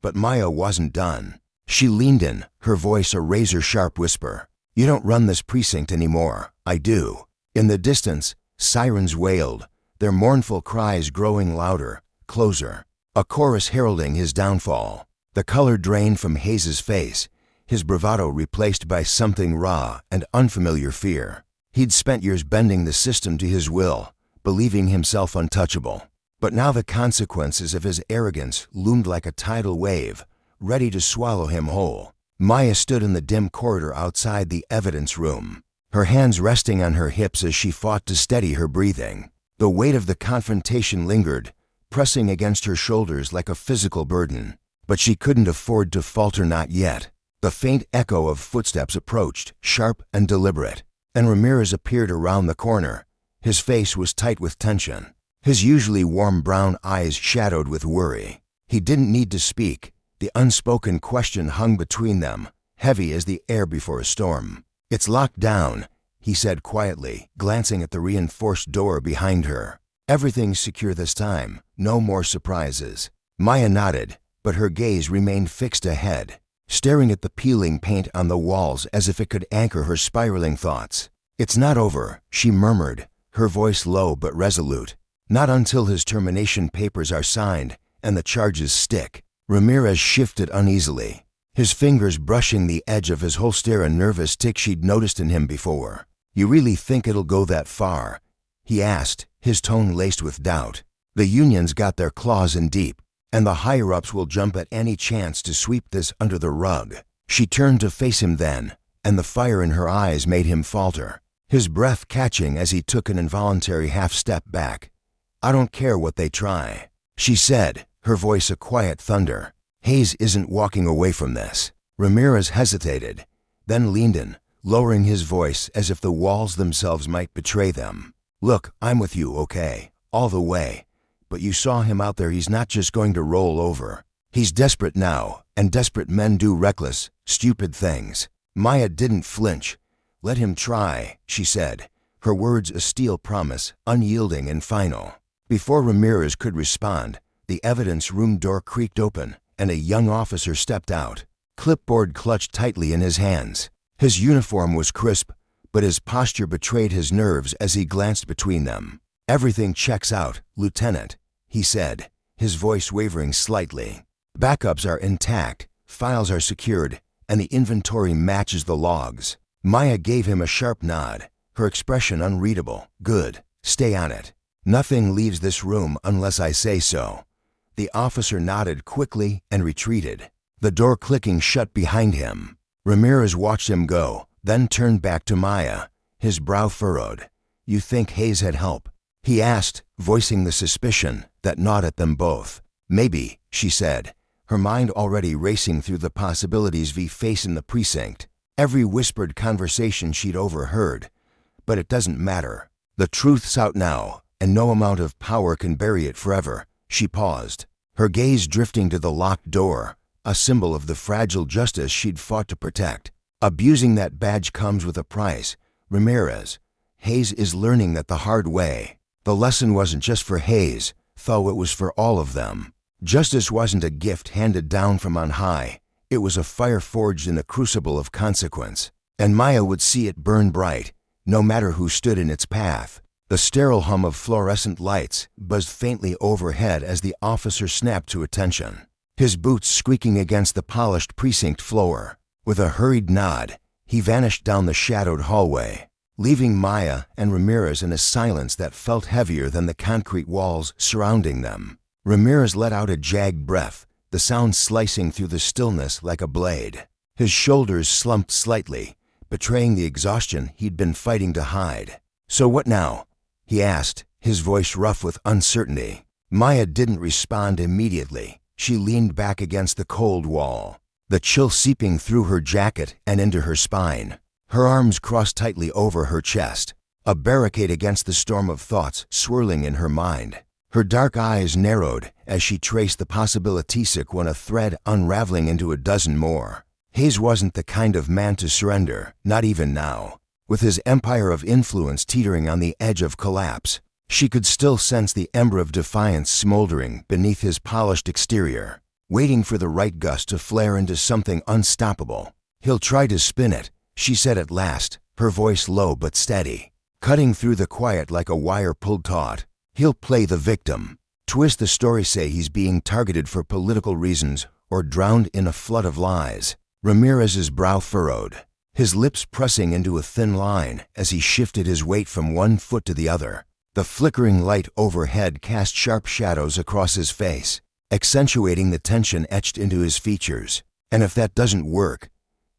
But Maya wasn't done. She leaned in, her voice a razor-sharp whisper. You don't run this precinct anymore. I do. In the distance, sirens wailed, their mournful cries growing louder, closer, a chorus heralding his downfall. The color drained from Hayes's face, his bravado replaced by something raw and unfamiliar fear. He'd spent years bending the system to his will, believing himself untouchable. But now the consequences of his arrogance loomed like a tidal wave, ready to swallow him whole. Maya stood in the dim corridor outside the evidence room, her hands resting on her hips as she fought to steady her breathing. The weight of the confrontation lingered, pressing against her shoulders like a physical burden. But she couldn't afford to falter, not yet. The faint echo of footsteps approached, sharp and deliberate, and Ramirez appeared around the corner. His face was tight with tension, his usually warm brown eyes shadowed with worry. He didn't need to speak. The unspoken question hung between them, heavy as the air before a storm. It's locked down, he said quietly, glancing at the reinforced door behind her. Everything's secure this time, no more surprises. Maya nodded, but her gaze remained fixed ahead, staring at the peeling paint on the walls as if it could anchor her spiraling thoughts. It's not over, she murmured, her voice low but resolute. Not until his termination papers are signed and the charges stick. Ramirez shifted uneasily, his fingers brushing the edge of his holster, a nervous tic she'd noticed in him before. You really think it'll go that far? He asked, his tone laced with doubt. The unions got their claws in deep, and the higher-ups will jump at any chance to sweep this under the rug. She turned to face him then, and the fire in her eyes made him falter, his breath catching as he took an involuntary half-step back. I don't care what they try, she said, her voice a quiet thunder. Hayes isn't walking away from this. Ramirez hesitated, then leaned in, lowering his voice as if the walls themselves might betray them. Look, I'm with you, okay, all the way. But you saw him out there. He's not just going to roll over. He's desperate now, and desperate men do reckless, stupid things. Maya didn't flinch. Let him try, she said, her words a steel promise, unyielding and final. Before Ramirez could respond, the evidence room door creaked open, and a young officer stepped out, clipboard clutched tightly in his hands. His uniform was crisp, but his posture betrayed his nerves as he glanced between them. Everything checks out, Lieutenant, he said, his voice wavering slightly. Backups are intact, files are secured, and the inventory matches the logs. Maya gave him a sharp nod, her expression unreadable. Good, stay on it. Nothing leaves this room unless I say so. The officer nodded quickly and retreated, the door clicking shut behind him. Ramirez watched him go, then turned back to Maya, his brow furrowed. You think Hayes had help? He asked, voicing the suspicion that gnawed at them both. Maybe, she said, her mind already racing through the possibilities we face in the precinct, every whispered conversation she'd overheard. But it doesn't matter. The truth's out now, and no amount of power can bury it forever. She paused, her gaze drifting to the locked door, a symbol of the fragile justice she'd fought to protect. Abusing that badge comes with a price. Ramirez, Hayes is learning that the hard way. The lesson wasn't just for Hayes, though it was for all of them. Justice wasn't a gift handed down from on high. It was a fire forged in the crucible of consequence. and Maya would see it burn bright, no matter who stood in its path. The sterile hum of fluorescent lights buzzed faintly overhead as the officer snapped to attention, his boots squeaking against the polished precinct floor. With a hurried nod, he vanished down the shadowed hallway, leaving Maya and Ramirez in a silence that felt heavier than the concrete walls surrounding them. Ramirez let out a jagged breath, the sound slicing through the stillness like a blade. His shoulders slumped slightly, betraying the exhaustion he'd been fighting to hide. "So what now?" he asked, his voice rough with uncertainty. Maya didn't respond immediately. She leaned back against the cold wall, the chill seeping through her jacket and into her spine. Her arms crossed tightly over her chest, a barricade against the storm of thoughts swirling in her mind. Her dark eyes narrowed as she traced the possibilities when a thread unraveling into a dozen more. Hayes wasn't the kind of man to surrender, not even now. With his empire of influence teetering on the edge of collapse, she could still sense the ember of defiance smoldering beneath his polished exterior, waiting for the right gust to flare into something unstoppable. "He'll try to spin it," she said at last, her voice low but steady, cutting through the quiet like a wire pulled taut. "He'll play the victim, twist the story, say he's being targeted for political reasons or drowned in a flood of lies." Ramirez's brow furrowed, his lips pressing into a thin line as he shifted his weight from one foot to the other. The flickering light overhead cast sharp shadows across his face, accentuating the tension etched into his features. "And if that doesn't work,"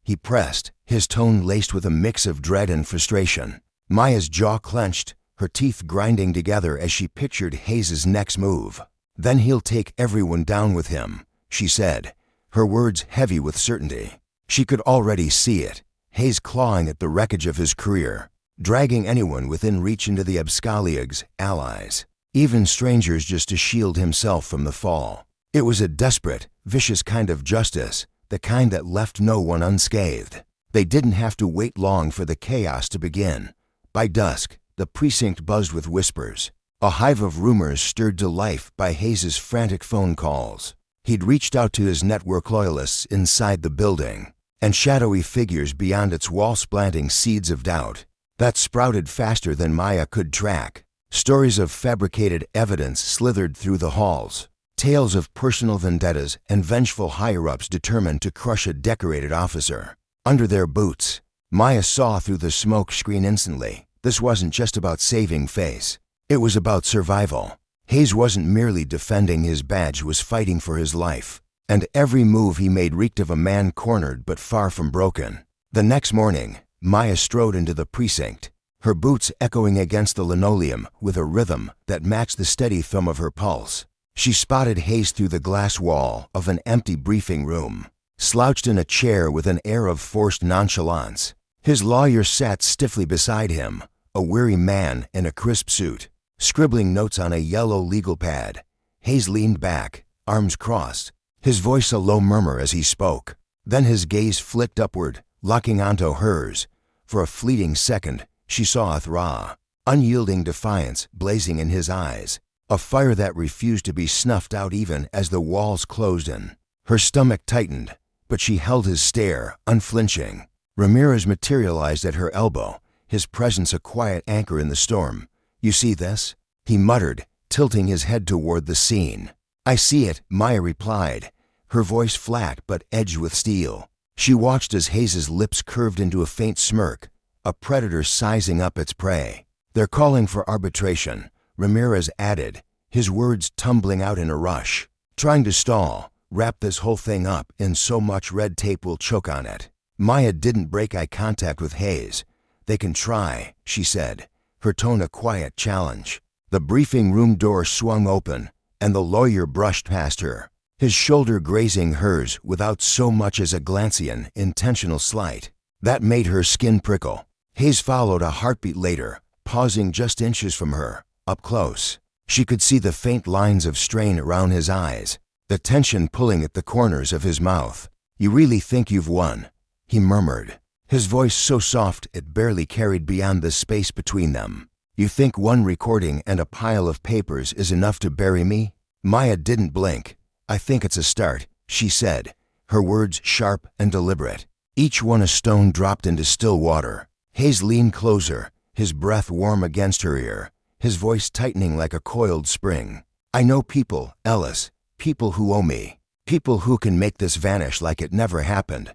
he pressed, his tone laced with a mix of dread and frustration. Maya's jaw clenched, her teeth grinding together as she pictured Hayes's next move. "Then he'll take everyone down with him," she said, her words heavy with certainty. She could already see it, Hayes clawing at the wreckage of his career, dragging anyone within reach into the Abscaliag's allies, even strangers, just to shield himself from the fall. It was a desperate, vicious kind of justice, the kind that left no one unscathed. They didn't have to wait long for the chaos to begin. By dusk, the precinct buzzed with whispers, a hive of rumors stirred to life by Hayes's frantic phone calls. He'd reached out to his network loyalists inside the building, and shadowy figures beyond its walls planting seeds of doubt that sprouted faster than Maya could track. Stories of fabricated evidence slithered through the halls, tales of personal vendettas and vengeful higher-ups determined to crush a decorated officer. Under their boots, Maya saw through the smoke screen instantly. This wasn't just about saving face. It was about survival. Hayes wasn't merely defending his badge, he was fighting for his life. And every move he made reeked of a man cornered but far from broken. The next morning, Maya strode into the precinct, her boots echoing against the linoleum with a rhythm that matched the steady thumb of her pulse. She spotted Hayes through the glass wall of an empty briefing room, slouched in a chair with an air of forced nonchalance. His lawyer sat stiffly beside him, a weary man in a crisp suit, scribbling notes on a yellow legal pad. Hayes leaned back, arms crossed, his voice a low murmur as he spoke. Then his gaze flicked upward, locking onto hers. For a fleeting second, she saw a raw, unyielding defiance blazing in his eyes, a fire that refused to be snuffed out even as the walls closed in. Her stomach tightened, but she held his stare, unflinching. Ramirez materialized at her elbow, his presence a quiet anchor in the storm. "You see this?" he muttered, tilting his head toward the scene. "I see it," Maya replied, her voice flat but edged with steel. She watched as Hayes's lips curved into a faint smirk, a predator sizing up its prey. "They're calling for arbitration," Ramirez added, his words tumbling out in a rush. "Trying to stall, wrap this whole thing up in so much red tape we'll choke on it." Maya didn't break eye contact with Hayes. "They can try," she said, her tone a quiet challenge. The briefing room door swung open, and the lawyer brushed past her, his shoulder grazing hers without so much as a Glancean, intentional slight. That made her skin prickle. Hayes followed a heartbeat later, pausing just inches from her, up close. She could see the faint lines of strain around his eyes, the tension pulling at the corners of his mouth. "You really think you've won?" he murmured, his voice so soft it barely carried beyond the space between them. "You think one recording and a pile of papers is enough to bury me?" Maya didn't blink. "I think it's a start," she said, her words sharp and deliberate. each one a stone dropped into still water. Hayes leaned closer, his breath warm against her ear, his voice tightening like a coiled spring. I know people, Ellis, people who owe me, people who can make this vanish like it never happened.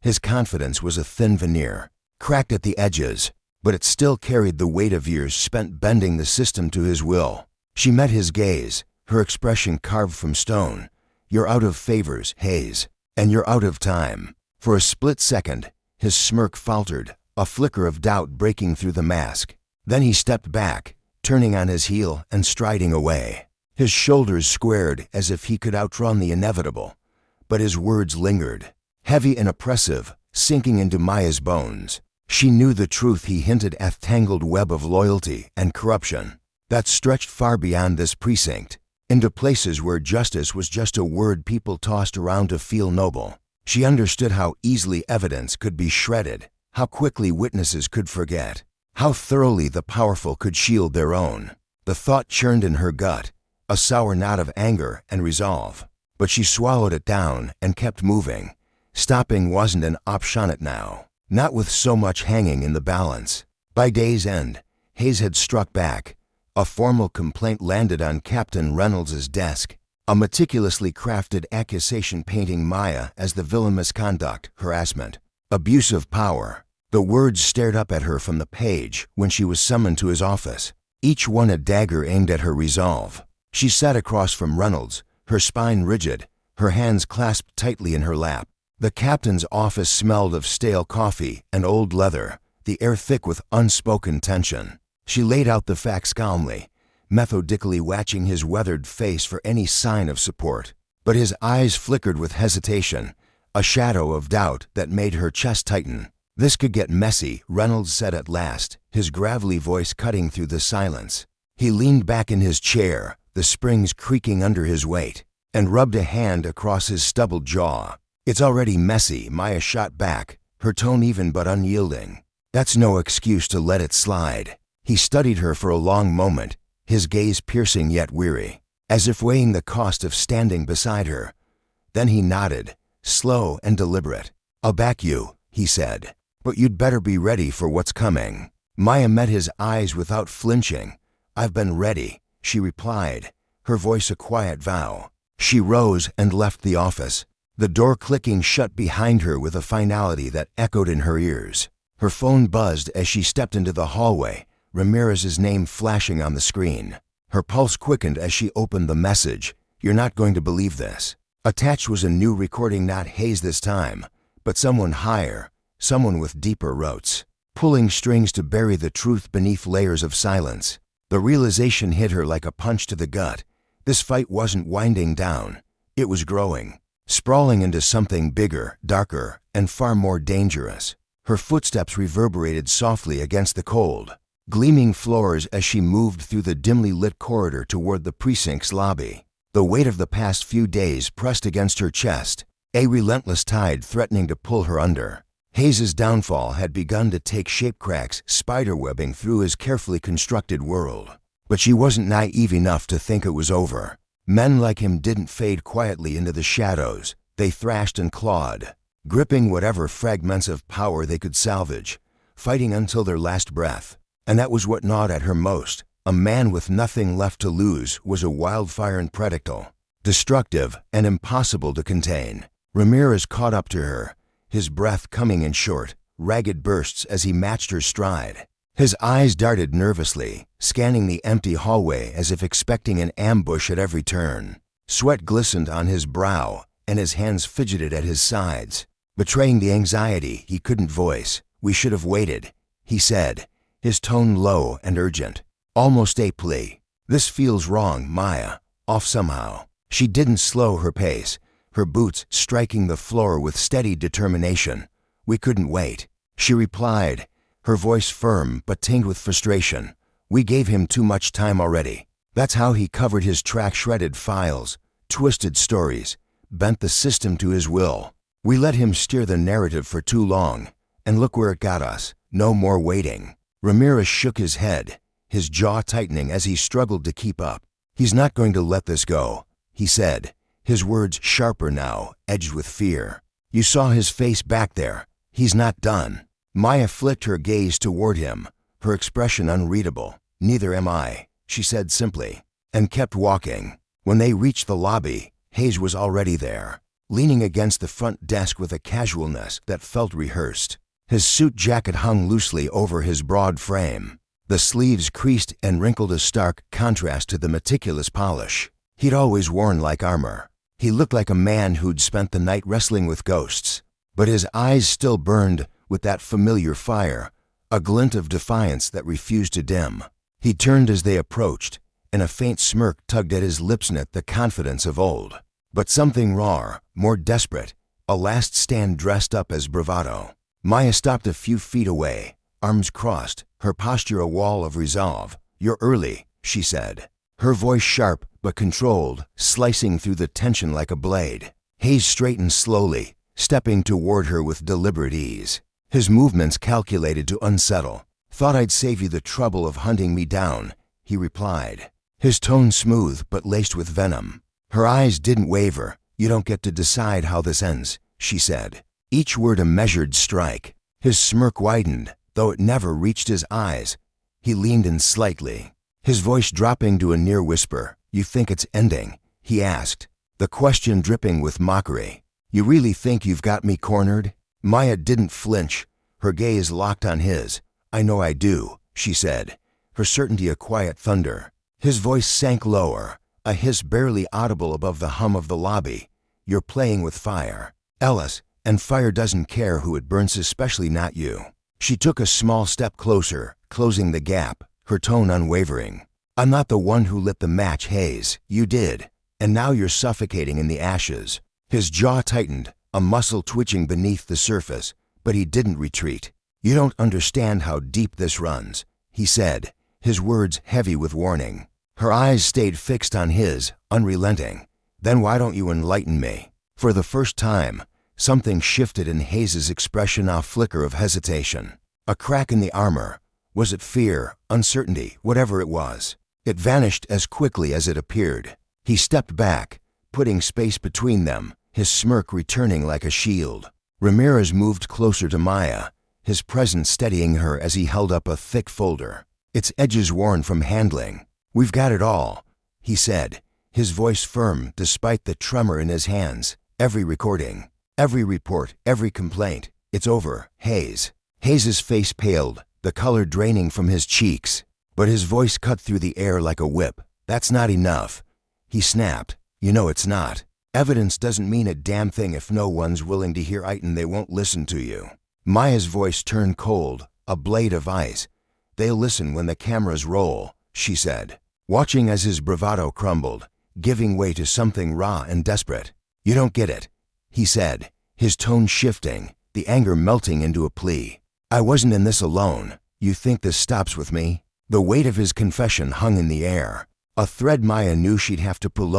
His confidence was a thin veneer, cracked at the edges, but it still carried the weight of years spent bending the system to his will. She met his gaze, her expression carved from stone. You're out of favors, Hayes, and you're out of time. For a split second, his smirk faltered, a flicker of doubt breaking through the mask. Then he stepped back, turning on his heel and striding away. His shoulders squared as if he could outrun the inevitable, but his words lingered, heavy and oppressive, sinking into Maya's bones. She knew the truth he hinted, a tangled web of loyalty and corruption that stretched far beyond this precinct, into places where justice was just a word people tossed around to feel noble. She understood how easily evidence could be shredded, how quickly witnesses could forget, how thoroughly the powerful could shield their own. The thought churned in her gut, a sour knot of anger and resolve. But she swallowed it down and kept moving. Stopping wasn't an option now, not with so much hanging in the balance. By day's end, Hayes had struck back. A formal complaint landed on Captain Reynolds's desk, a meticulously crafted accusation painting Maya as the villain. Misconduct, harassment, abuse of power. The words stared up at her from the page when she was summoned to his office, each one a dagger aimed at her resolve. She sat across from Reynolds, her spine rigid, her hands clasped tightly in her lap. The captain's office smelled of stale coffee and old leather, the air thick with unspoken tension. She laid out the facts calmly, methodically watching his weathered face for any sign of support. But his eyes flickered with hesitation, a shadow of doubt that made her chest tighten. This could get messy, Reynolds said at last, his gravelly voice cutting through the silence. He leaned back in his chair, the springs creaking under his weight, and rubbed a hand across his stubbled jaw. It's already messy, Maya shot back, her tone even but unyielding. That's no excuse to let it slide. He studied her for a long moment, his gaze piercing yet weary, as if weighing the cost of standing beside her. Then he nodded, slow and deliberate. I'll back you, he said, but you'd better be ready for what's coming. Maya met his eyes without flinching. I've been ready, she replied, her voice a quiet vow. She rose and left the office, the door clicking shut behind her with a finality that echoed in her ears. Her phone buzzed as she stepped into the hallway, Ramirez's name flashing on the screen. Her pulse quickened as she opened the message. You're not going to believe this. Attached was a new recording, not Hayes this time, but someone higher, someone with deeper roots, pulling strings to bury the truth beneath layers of silence. The realization hit her like a punch to the gut. This fight wasn't winding down. It was growing, sprawling into something bigger, darker, and far more dangerous. Her footsteps reverberated softly against the cold, gleaming floors as she moved through the dimly lit corridor toward the precinct's lobby. The weight of the past few days pressed against her chest, a relentless tide threatening to pull her under. Hayes's downfall had begun to take shape, cracks spiderwebbing through his carefully constructed world. But she wasn't naive enough to think it was over. Men like him didn't fade quietly into the shadows. They thrashed and clawed, gripping whatever fragments of power they could salvage, fighting until their last breath. And that was what gnawed at her most. A man with nothing left to lose was a wildfire and predictable, destructive and impossible to contain. Ramirez caught up to her, his breath coming in short, ragged bursts as he matched her stride. His eyes darted nervously, scanning the empty hallway as if expecting an ambush at every turn. Sweat glistened on his brow, and his hands fidgeted at his sides, betraying the anxiety he couldn't voice. We should have waited, he said, his tone low and urgent, almost a plea. This feels wrong, Maya, off somehow. She didn't slow her pace, her boots striking the floor with steady determination. We couldn't wait, she replied, her voice firm but tinged with frustration. We gave him too much time already. That's how he covered his track, shredded files, twisted stories, bent the system to his will. We let him steer the narrative for too long, and look where it got us. No more waiting. Ramirez shook his head, his jaw tightening as he struggled to keep up. He's not going to let this go, he said, his words sharper now, edged with fear. You saw his face back there, He's not done. Maya flicked her gaze toward him, her expression unreadable. Neither am I, she said simply, and kept walking. When they reached the lobby, Hayes was already there, leaning against the front desk with a casualness that felt rehearsed. His suit jacket hung loosely over his broad frame. The sleeves creased and wrinkled, a stark contrast to the meticulous polish he'd always worn like armor. He looked like a man who'd spent the night wrestling with ghosts, but his eyes still burned with that familiar fire, a glint of defiance that refused to dim. He turned as they approached, and a faint smirk tugged at his lips, knit the confidence of old. But something rawer, more desperate, a last stand dressed up as bravado. Maya stopped a few feet away, arms crossed, her posture a wall of resolve. "You're early," she said, her voice sharp but controlled, slicing through the tension like a blade. Hayes straightened slowly, stepping toward her with deliberate ease, his movements calculated to unsettle. "Thought I'd save you the trouble of hunting me down," he replied, his tone smooth but laced with venom. Her eyes didn't waver. "You don't get to decide how this ends," she said, each word a measured strike. His smirk widened, though it never reached his eyes. He leaned in slightly, his voice dropping to a near whisper. "You think it's ending?" he asked, the question dripping with mockery. "You really think you've got me cornered?" Maya didn't flinch, her gaze locked on his. "I know I do," she said, her certainty a quiet thunder. His voice sank lower, a hiss barely audible above the hum of the lobby. "You're playing with fire, Ellis, and fire doesn't care who it burns, especially not you." She took a small step closer, closing the gap, her tone unwavering. "I'm not the one who lit the match, Hayes. You did, and now you're suffocating in the ashes." His jaw tightened, a muscle twitching beneath the surface, but he didn't retreat. "You don't understand how deep this runs," he said, his words heavy with warning. Her eyes stayed fixed on his, unrelenting. "Then why don't you enlighten me?" For the first time, something shifted in Hayes's expression, a flicker of hesitation, a crack in the armor. Was it fear, uncertainty, whatever it was? It vanished as quickly as it appeared. He stepped back, putting space between them, his smirk returning like a shield. Ramirez moved closer to Maya, his presence steadying her as he held up a thick folder, its edges worn from handling. "We've got it all," he said, his voice firm despite the tremor in his hands. "Every recording, every report, every complaint. It's over, Hayes." Hayes's face paled, the color draining from his cheeks, but his voice cut through the air like a whip. "That's not enough," he snapped. "You know it's not. Evidence doesn't mean a damn thing if no one's willing to hear it, and they won't listen to you." Maya's voice turned cold, a blade of ice. "They'll listen when the cameras roll," she said, watching as his bravado crumbled, giving way to something raw and desperate. "You don't get it," he said, his tone shifting, the anger melting into a plea. "I wasn't in this alone. You think this stops with me?" The weight of his confession hung in the air, a thread Maya knew she'd have to pull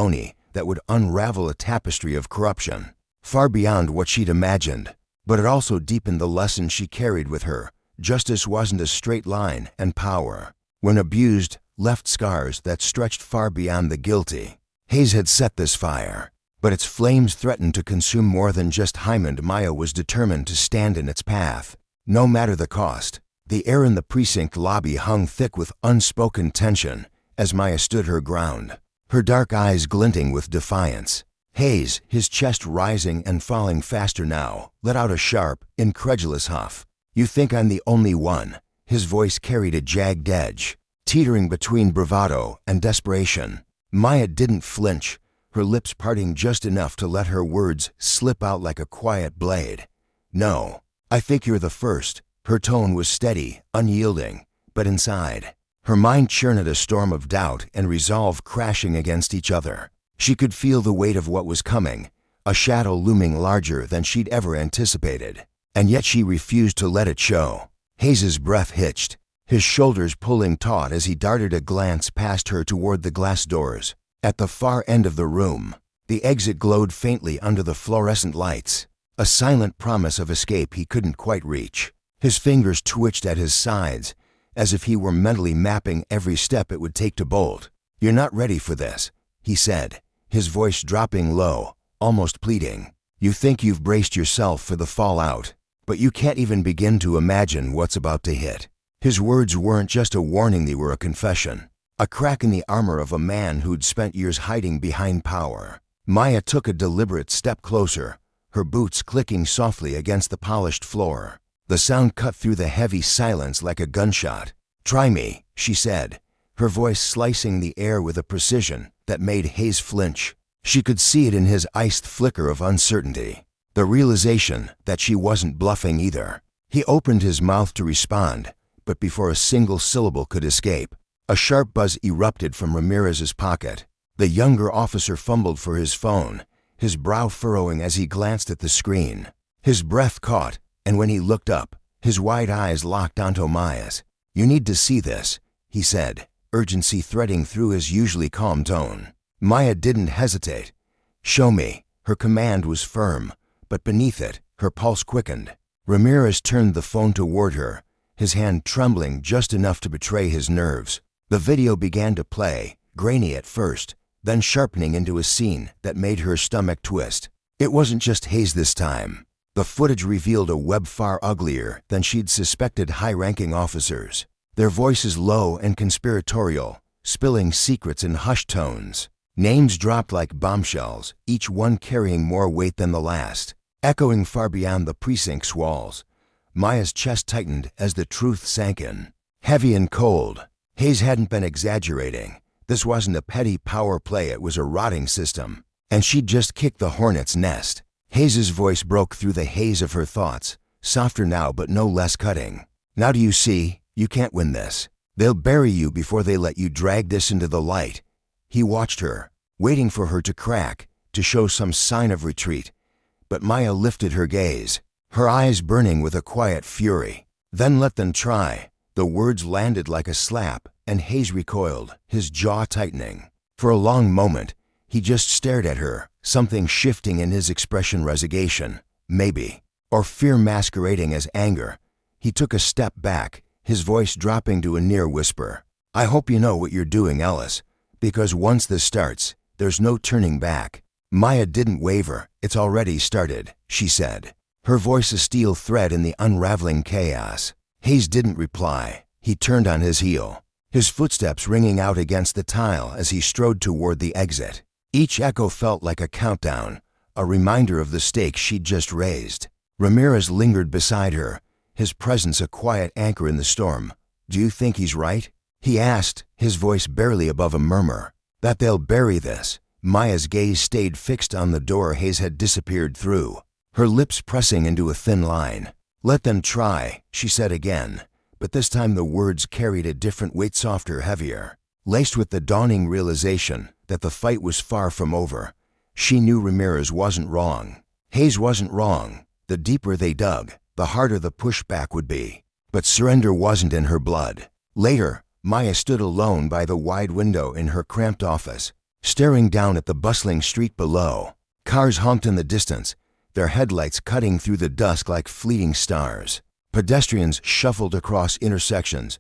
that would unravel a tapestry of corruption, far beyond what she'd imagined. But it also deepened the lesson she carried with her. Justice wasn't a straight line, and power, when abused, left scars that stretched far beyond the guilty. Hayes had set this fire, but its flames threatened to consume more than just Hyman. Maya was determined to stand in its path, no matter the cost. The air in the precinct lobby hung thick with unspoken tension as Maya stood her ground, her dark eyes glinting with defiance. Hayes, his chest rising and falling faster now, let out a sharp, incredulous huff. "You think I'm the only one?" His voice carried a jagged edge, teetering between bravado and desperation. Maya didn't flinch, her lips parting just enough to let her words slip out like a quiet blade. "No, I think you're the first." Her tone was steady, unyielding, but inside, her mind churned a storm of doubt and resolve crashing against each other. She could feel the weight of what was coming, a shadow looming larger than she'd ever anticipated, and yet she refused to let it show. Hayes's breath hitched, his shoulders pulling taut as he darted a glance past her toward the glass doors. At the far end of the room, the exit glowed faintly under the fluorescent lights, a silent promise of escape he couldn't quite reach. His fingers twitched at his sides, as if he were mentally mapping every step it would take to bolt. "You're not ready for this," he said, his voice dropping low, almost pleading. "You think you've braced yourself for the fallout. but you can't even begin to imagine what's about to hit." His words weren't just a warning, they were a confession. A crack in the armor of a man who'd spent years hiding behind power. Maya took a deliberate step closer, her boots clicking softly against the polished floor. The sound cut through the heavy silence like a gunshot. "Try me," she said, her voice slicing the air with a precision that made Hayes flinch. She could see it in his iced flicker of uncertainty, the realization that she wasn't bluffing either. He opened his mouth to respond, but before a single syllable could escape, a sharp buzz erupted from Ramirez's pocket. The younger officer fumbled for his phone, his brow furrowing as he glanced at the screen. His breath caught, and when he looked up, his wide eyes locked onto Maya's. "You need to see this," he said, urgency threading through his usually calm tone. Maya didn't hesitate. "Show me." Her command was firm, but beneath it, her pulse quickened. Ramirez turned the phone toward her, his hand trembling just enough to betray his nerves. The video began to play, grainy at first, then sharpening into a scene that made her stomach twist. It wasn't just Hayes this time. The footage revealed a web far uglier than she'd suspected. High-ranking officers, their voices low and conspiratorial, spilling secrets in hushed tones. Names dropped like bombshells, each one carrying more weight than the last, echoing far beyond the precinct's walls. Maya's chest tightened as the truth sank in. Heavy and cold. Hayes hadn't been exaggerating. This wasn't a petty power play, it was a rotting system. And she'd just kicked the hornet's nest. Hayes's voice broke through the haze of her thoughts, softer now but no less cutting. "Now do you see? You can't win this. They'll bury you before they let you drag this into the light." He watched her, waiting for her to crack, to show some sign of retreat. But Maya lifted her gaze, her eyes burning with a quiet fury. "Then let them try." The words landed like a slap, and Hayes recoiled, his jaw tightening. For a long moment, he just stared at her, something shifting in his expression, resignation, maybe, or fear masquerading as anger. He took a step back, his voice dropping to a near whisper. "I hope you know what you're doing, Ellis, because once this starts, there's no turning back." Maya didn't waver. "It's already started," she said, her voice a steel thread in the unraveling chaos. Hayes didn't reply. He turned on his heel, his footsteps ringing out against the tile as he strode toward the exit. Each echo felt like a countdown, a reminder of the stakes she'd just raised. Ramirez lingered beside her, his presence a quiet anchor in the storm. "Do you think he's right?" he asked, his voice barely above a murmur. "That they'll bury this?" Maya's gaze stayed fixed on the door Hayes had disappeared through, her lips pressing into a thin line. "Let them try," she said again, but this time the words carried a different weight, softer, heavier. Laced with the dawning realization that the fight was far from over, she knew Ramirez wasn't wrong. Hayes wasn't wrong. The deeper they dug, the harder the pushback would be. But surrender wasn't in her blood. Later, Maya stood alone by the wide window in her cramped office, staring down at the bustling street below. Cars honked in the distance, their headlights cutting through the dusk like fleeting stars. Pedestrians shuffled across intersections,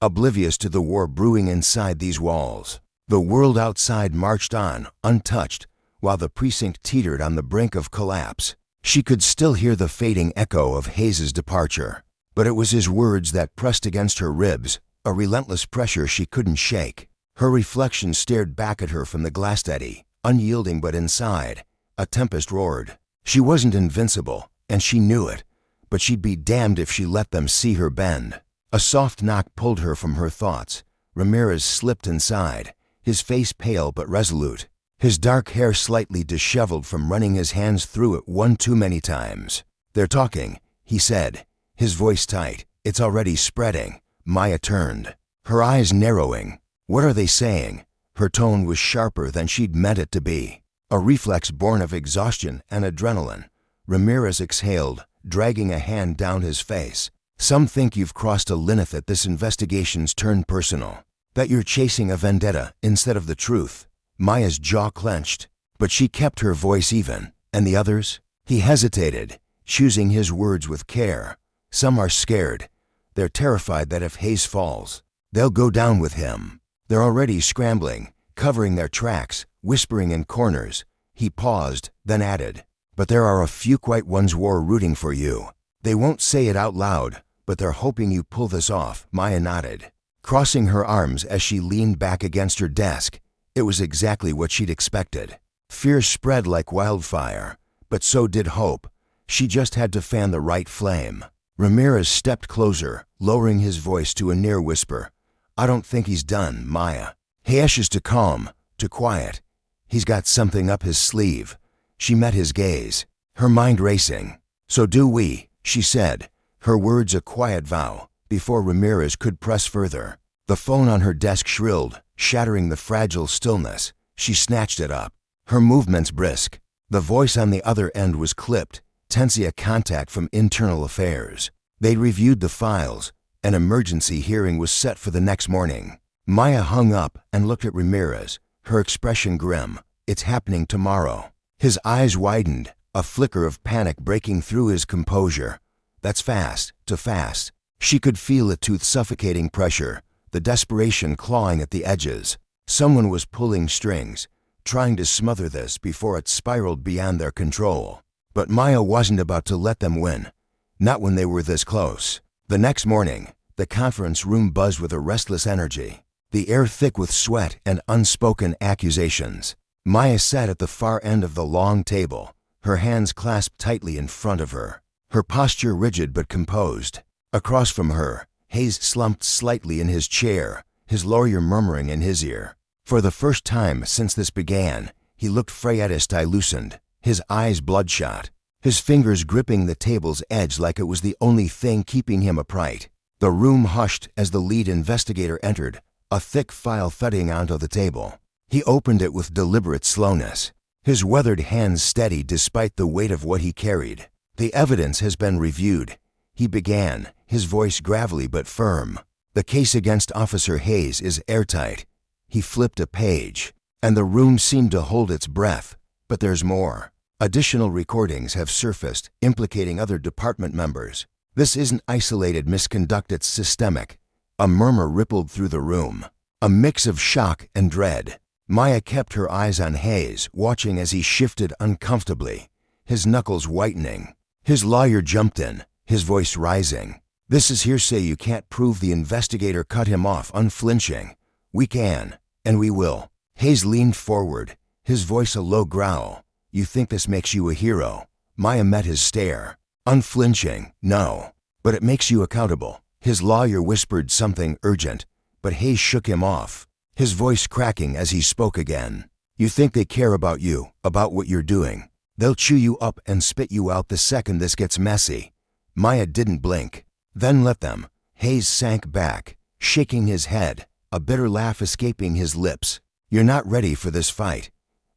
oblivious to the war brewing inside these walls. The world outside marched on, untouched, while the precinct teetered on the brink of collapse. She could still hear the fading echo of Hayes's departure, but it was his words that pressed against her ribs, a relentless pressure she couldn't shake. Her reflection stared back at her from the glass eddy, unyielding, but inside, a tempest roared. She wasn't invincible, and she knew it, but she'd be damned if she let them see her bend. A soft knock pulled her from her thoughts. Ramirez slipped inside, his face pale but resolute, his dark hair slightly disheveled from running his hands through it one too many times. "They're talking," he said, his voice tight. "It's already spreading." Maya turned, her eyes narrowing. "What are they saying?" Her tone was sharper than she'd meant it to be, a reflex born of exhaustion and adrenaline. Ramirez exhaled, dragging a hand down his face. "Some think you've crossed a limit, that this investigation's turned personal, that you're chasing a vendetta instead of the truth." Maya's jaw clenched, but she kept her voice even. "And the others?" He hesitated, choosing his words with care. "Some are scared. They're terrified that if Hayes falls, they'll go down with him. They're already scrambling, covering their tracks, whispering in corners." He paused, then added, "But there are a few quiet ones who are rooting for you. They won't say it out loud, but they're hoping you pull this off, Maya nodded, crossing her arms as she leaned back against her desk. It was exactly what she'd expected. Fear spread like wildfire, but so did hope. She just had to fan the right flame. Ramirez stepped closer, lowering his voice to a near whisper. I don't think he's done, Maya. He ashes to calm, to quiet. He's got something up his sleeve. She met his gaze, her mind racing. So do we, she said, her words a quiet vow, before Ramirez could press further. The phone on her desk shrilled, shattering the fragile stillness. She snatched it up, her movements brisk. The voice on the other end was clipped, Tensia contact from internal affairs. They'd reviewed the files. An emergency hearing was set for the next morning. Maya hung up and looked at Ramirez, her expression grim. It's happening tomorrow. His eyes widened, a flicker of panic breaking through his composure. That's fast, too fast. She could feel the tooth-suffocating pressure, the desperation clawing at the edges. Someone was pulling strings, trying to smother this before it spiraled beyond their control. But Maya wasn't about to let them win. Not when they were this close. The next morning, the conference room buzzed with a restless energy, the air thick with sweat and unspoken accusations. Maya sat at the far end of the long table, her hands clasped tightly in front of her, her posture rigid but composed. Across from her, Hayes slumped slightly in his chair, his lawyer murmuring in his ear. For the first time since this began, he looked Freyetist loosened, his eyes bloodshot, his fingers gripping the table's edge like it was the only thing keeping him upright. The room hushed as the lead investigator entered, a thick file thudding onto the table. He opened it with deliberate slowness, his weathered hands steady despite the weight of what he carried. The evidence has been reviewed, he began, his voice gravelly but firm. The case against Officer Hayes is airtight. He flipped a page, and the room seemed to hold its breath. But there's more. Additional recordings have surfaced, implicating other department members. This isn't isolated misconduct, it's systemic. A murmur rippled through the room, a mix of shock and dread. Maya kept her eyes on Hayes, watching as he shifted uncomfortably, his knuckles whitening. His lawyer jumped in, his voice rising. This is hearsay you can't prove. The investigator cut him off, unflinching. We can, and we will. Hayes leaned forward, his voice a low growl. You think this makes you a hero? Maya met his stare. Unflinching, no. But it makes you accountable. His lawyer whispered something urgent, but Hayes shook him off, his voice cracking as he spoke again. You think they care about you, about what you're doing. They'll chew you up and spit you out the second this gets messy. Maya didn't blink. Then let them. Hayes sank back, shaking his head, a bitter laugh escaping his lips. You're not ready for this fight.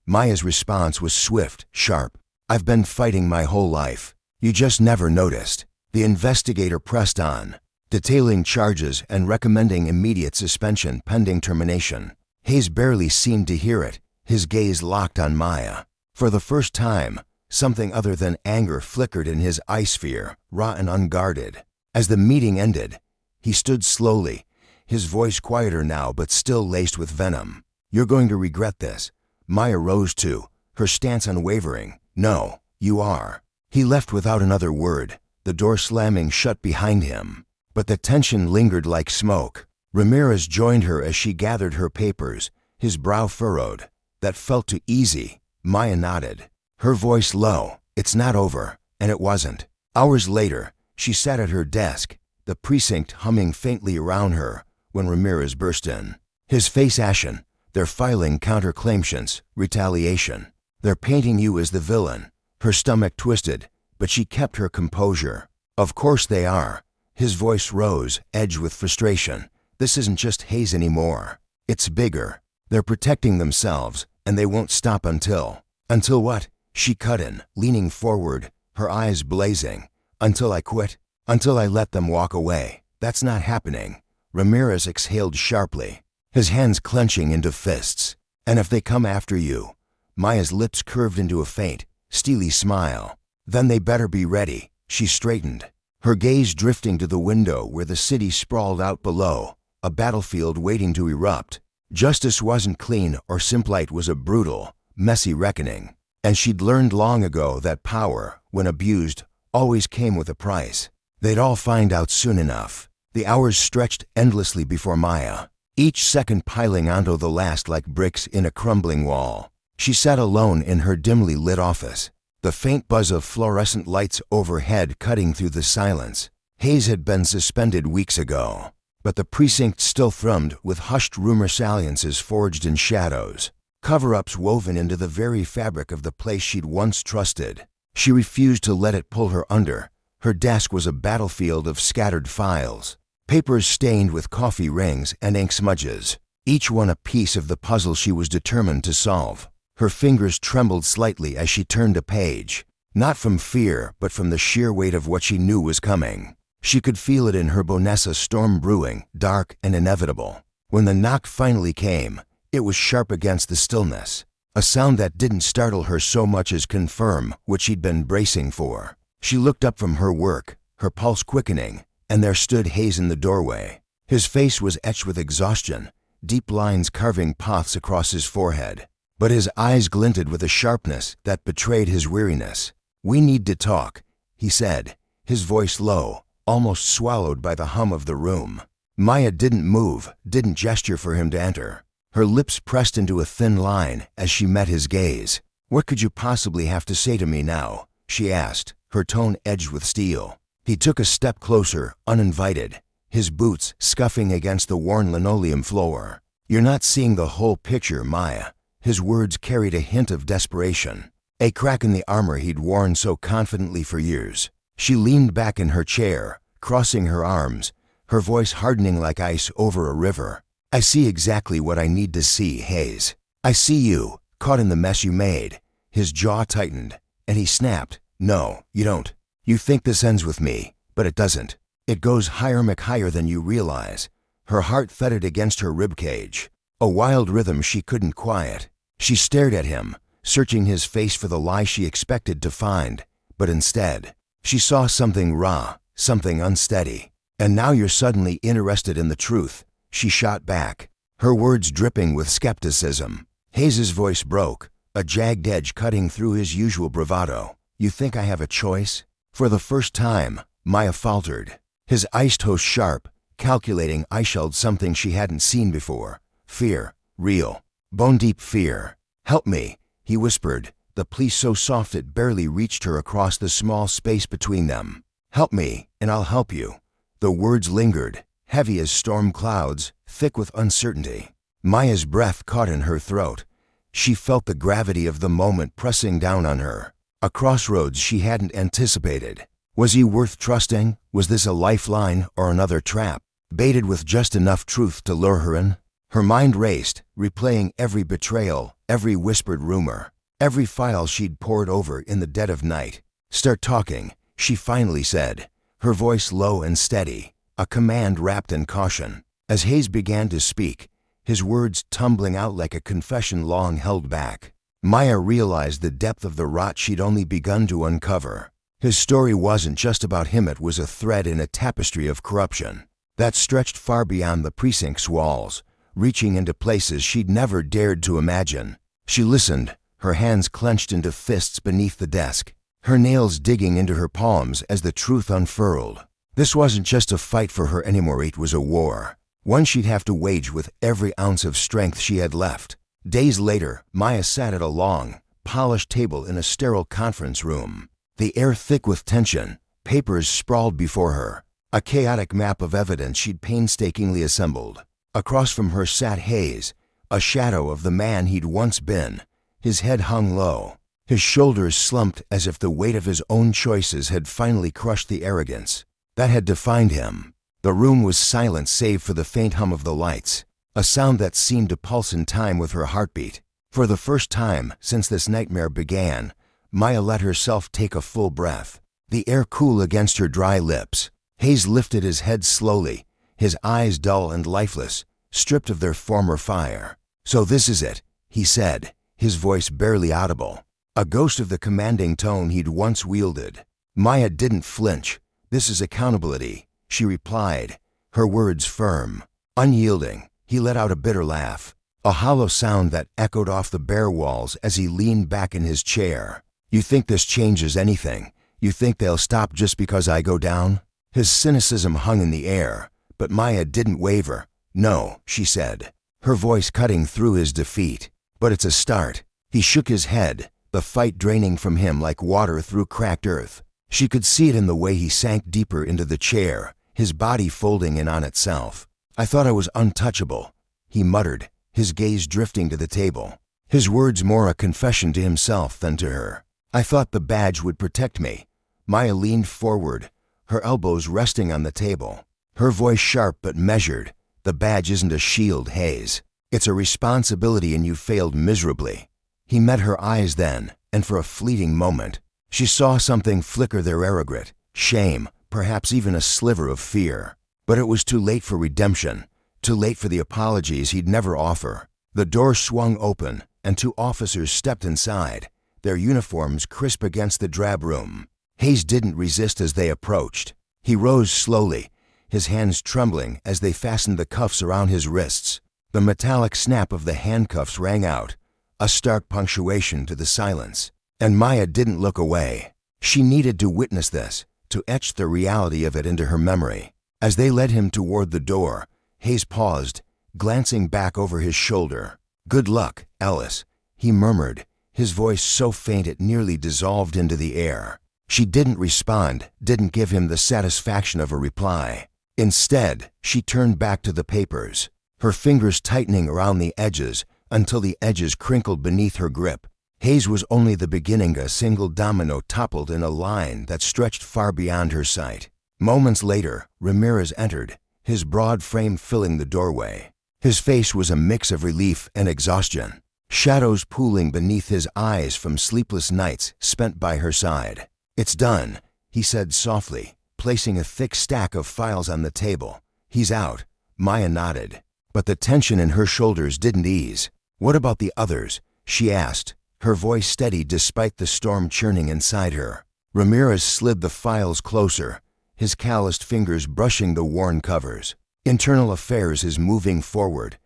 Maya's response was swift, sharp. I've been fighting my whole life. You just never noticed. The investigator pressed on, detailing charges and recommending immediate suspension pending termination. Hayes barely seemed to hear it, his gaze locked on Maya. For the first time, something other than anger flickered in his eye sphere, raw and unguarded. As the meeting ended, he stood slowly, his voice quieter now but still laced with venom. You're going to regret this. Maya rose too, her stance unwavering. No, you are. He left without another word, the door slamming shut behind him. But the tension lingered like smoke. Ramirez joined her as she gathered her papers, his brow furrowed. That felt too easy. Maya nodded, her voice low. It's not over, and it wasn't. Hours later, she sat at her desk, the precinct humming faintly around her, when Ramirez burst in. His face ashen. They're filing counterclaims, retaliation. They're painting you as the villain. Her stomach twisted, but she kept her composure. Of course they are. His voice rose, edged with frustration. This isn't just Hayes anymore. It's bigger. They're protecting themselves, and they won't stop until... Until what? She cut in, leaning forward, her eyes blazing. Until I quit. Until I let them walk away. That's not happening. Ramirez exhaled sharply, his hands clenching into fists. And if they come after you... Maya's lips curved into a faint, steely smile. Then they better be ready. She straightened, her gaze drifting to the window where the city sprawled out below, a battlefield waiting to erupt. Justice wasn't clean or simplite was a brutal, messy reckoning. And she'd learned long ago that power, when abused, always came with a price. They'd all find out soon enough. The hours stretched endlessly before Maya, each second piling onto the last like bricks in a crumbling wall. She sat alone in her dimly lit office, the faint buzz of fluorescent lights overhead cutting through the silence. Hayes had been suspended weeks ago, but the precinct still thrummed with hushed rumor saliences forged in shadows, cover-ups woven into the very fabric of the place she'd once trusted. She refused to let it pull her under. Her desk was a battlefield of scattered files, papers stained with coffee rings and ink smudges, each one a piece of the puzzle she was determined to solve. Her fingers trembled slightly as she turned a page, not from fear, but from the sheer weight of what she knew was coming. She could feel it in her bonessa, storm brewing, dark and inevitable. When the knock finally came, it was sharp against the stillness, a sound that didn't startle her so much as confirm what she'd been bracing for. She looked up from her work, her pulse quickening, and there stood Hayes in the doorway. His face was etched with exhaustion, deep lines carving paths across his forehead, but his eyes glinted with a sharpness that betrayed his weariness. "We need to talk," he said, his voice low, almost swallowed by the hum of the room. Maya didn't move, didn't gesture for him to enter. Her lips pressed into a thin line as she met his gaze. "What could you possibly have to say to me now?" she asked, her tone edged with steel. He took a step closer, uninvited, his boots scuffing against the worn linoleum floor. "You're not seeing the whole picture, Maya." His words carried a hint of desperation, a crack in the armor he'd worn so confidently for years. She leaned back in her chair, crossing her arms, her voice hardening like ice over a river. "I see exactly what I need to see, Hayes. I see you, caught in the mess you made." His jaw tightened, and he snapped, "No, you don't. You think this ends with me, but it doesn't. It goes higher than you realize." Her heart thudded against her ribcage, a wild rhythm she couldn't quiet. She stared at him, searching his face for the lie she expected to find, but instead, she saw something raw, something unsteady. "And now you're suddenly interested in the truth," she shot back, her words dripping with skepticism. Hayes's voice broke, a jagged edge cutting through his usual bravado. "You think I have a choice?" For the first time, Maya faltered, his ice toast sharp, calculating eyeshelled something she hadn't seen before. Fear, real, bone-deep fear. "Help me," he whispered, the plea so soft it barely reached her across the small space between them. "Help me, and I'll help you." The words lingered, heavy as storm clouds, thick with uncertainty. Maya's breath caught in her throat. She felt the gravity of the moment pressing down on her, a crossroads she hadn't anticipated. Was he worth trusting? Was this a lifeline or another trap, baited with just enough truth to lure her in? Her mind raced, replaying every betrayal, every whispered rumor, every file she'd pored over in the dead of night. "Start talking," she finally said, her voice low and steady, a command wrapped in caution. As Hayes began to speak, his words tumbling out like a confession long held back, Maya realized the depth of the rot she'd only begun to uncover. His story wasn't just about him, it was a thread in a tapestry of corruption that stretched far beyond the precinct's walls, reaching into places she'd never dared to imagine. She listened, her hands clenched into fists beneath the desk, her nails digging into her palms as the truth unfurled. This wasn't just a fight for her anymore, it was a war, one she'd have to wage with every ounce of strength she had left. Days later, Maya sat at a long, polished table in a sterile conference room, the air thick with tension, papers sprawled before her, a chaotic map of evidence she'd painstakingly assembled. Across from her sat Hayes, a shadow of the man he'd once been. His head hung low, his shoulders slumped as if the weight of his own choices had finally crushed the arrogance that had defined him. The room was silent save for the faint hum of the lights, a sound that seemed to pulse in time with her heartbeat. For the first time since this nightmare began, Maya let herself take a full breath, the air cool against her dry lips. Hayes lifted his head slowly, his eyes dull and lifeless, stripped of their former fire. "So this is it," he said, his voice barely audible, a ghost of the commanding tone he'd once wielded. Maya didn't flinch. "This is accountability," she replied, her words firm, unyielding. He let out a bitter laugh, a hollow sound that echoed off the bare walls as he leaned back in his chair. "You think this changes anything?" You think they'll stop just because I go down?" His cynicism hung in the air, but Maya didn't waver. "No," she said, her voice cutting through his defeat. "But it's a start." He shook his head, the fight draining from him like water through cracked earth. She could see it in the way he sank deeper into the chair, his body folding in on itself. "I thought I was untouchable," he muttered, his gaze drifting to the table. His words more a confession to himself than to her. "I thought the badge would protect me." Maya leaned forward, her elbows resting on the table, her voice sharp but measured. "The badge isn't a shield, Hayes. It's a responsibility, and you failed miserably." He met her eyes then, and for a fleeting moment, she saw something flicker there, regret, shame, perhaps even a sliver of fear. But it was too late for redemption, too late for the apologies he'd never offer. The door swung open, and 2 officers stepped inside, their uniforms crisp against the drab room. Hayes didn't resist as they approached. He rose slowly, his hands trembling as they fastened the cuffs around his wrists. The metallic snap of the handcuffs rang out, a stark punctuation to the silence. And Maya didn't look away. She needed to witness this, to etch the reality of it into her memory. As they led him toward the door, Hayes paused, glancing back over his shoulder. "Good luck, Ellis," he murmured, his voice so faint it nearly dissolved into the air. She didn't respond, didn't give him the satisfaction of a reply. Instead, she turned back to the papers, her fingers tightening around the edges until the edges crinkled beneath her grip. Hayes was only the beginning. A single domino toppled in a line that stretched far beyond her sight. Moments later, Ramirez entered, his broad frame filling the doorway. His face was a mix of relief and exhaustion, shadows pooling beneath his eyes from sleepless nights spent by her side. "It's done," he said softly, placing a thick stack of files on the table. "He's out." Maya nodded, but the tension in her shoulders didn't ease. "What about the others?" she asked, her voice steady despite the storm churning inside her. Ramirez slid the files closer, his calloused fingers brushing the worn covers. "Internal affairs is moving forward.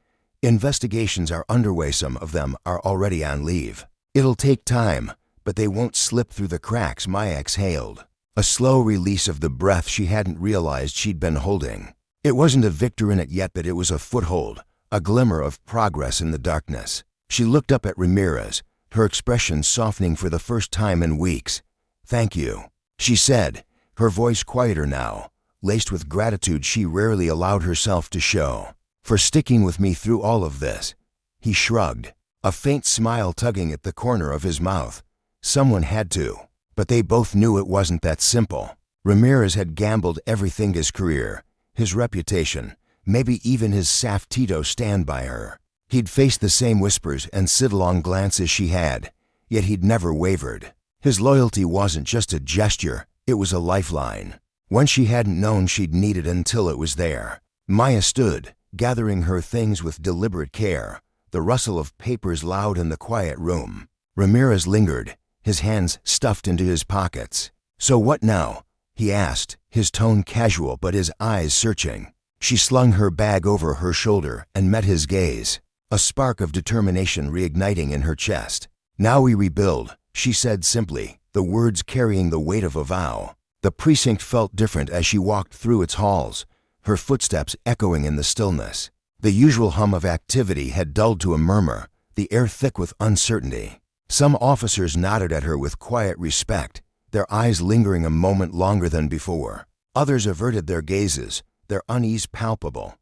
Investigations are underway. Some of them are already on leave. It'll take time, but they won't slip through the cracks." Maya exhaled, a slow release of the breath she hadn't realized she'd been holding. It wasn't a victor in it yet, but it was a foothold, a glimmer of progress in the darkness. She looked up at Ramirez, her expression softening for the first time in weeks. "Thank you," she said, her voice quieter now, laced with gratitude she rarely allowed herself to show. "For sticking with me through all of this." He shrugged, a faint smile tugging at the corner of his mouth. Someone had to, but they both knew it wasn't that simple. Ramirez had gambled everything: his career, his reputation, maybe even his Saftito stand by her. He'd faced the same whispers and sidelong glances she had, yet he'd never wavered. His loyalty wasn't just a gesture, it was a lifeline, one she hadn't known she'd needed until it was there. Maya stood, gathering her things with deliberate care, the rustle of papers loud in the quiet room. Ramirez lingered, his hands stuffed into his pockets. "So what now?" he asked, his tone casual but his eyes searching. She slung her bag over her shoulder and met his gaze, a spark of determination reigniting in her chest. "Now we rebuild," she said simply, the words carrying the weight of a vow. The precinct felt different as she walked through its halls, her footsteps echoing in the stillness. The usual hum of activity had dulled to a murmur, the air thick with uncertainty. Some officers nodded at her with quiet respect, their eyes lingering a moment longer than before. Others averted their gazes, their unease palpable.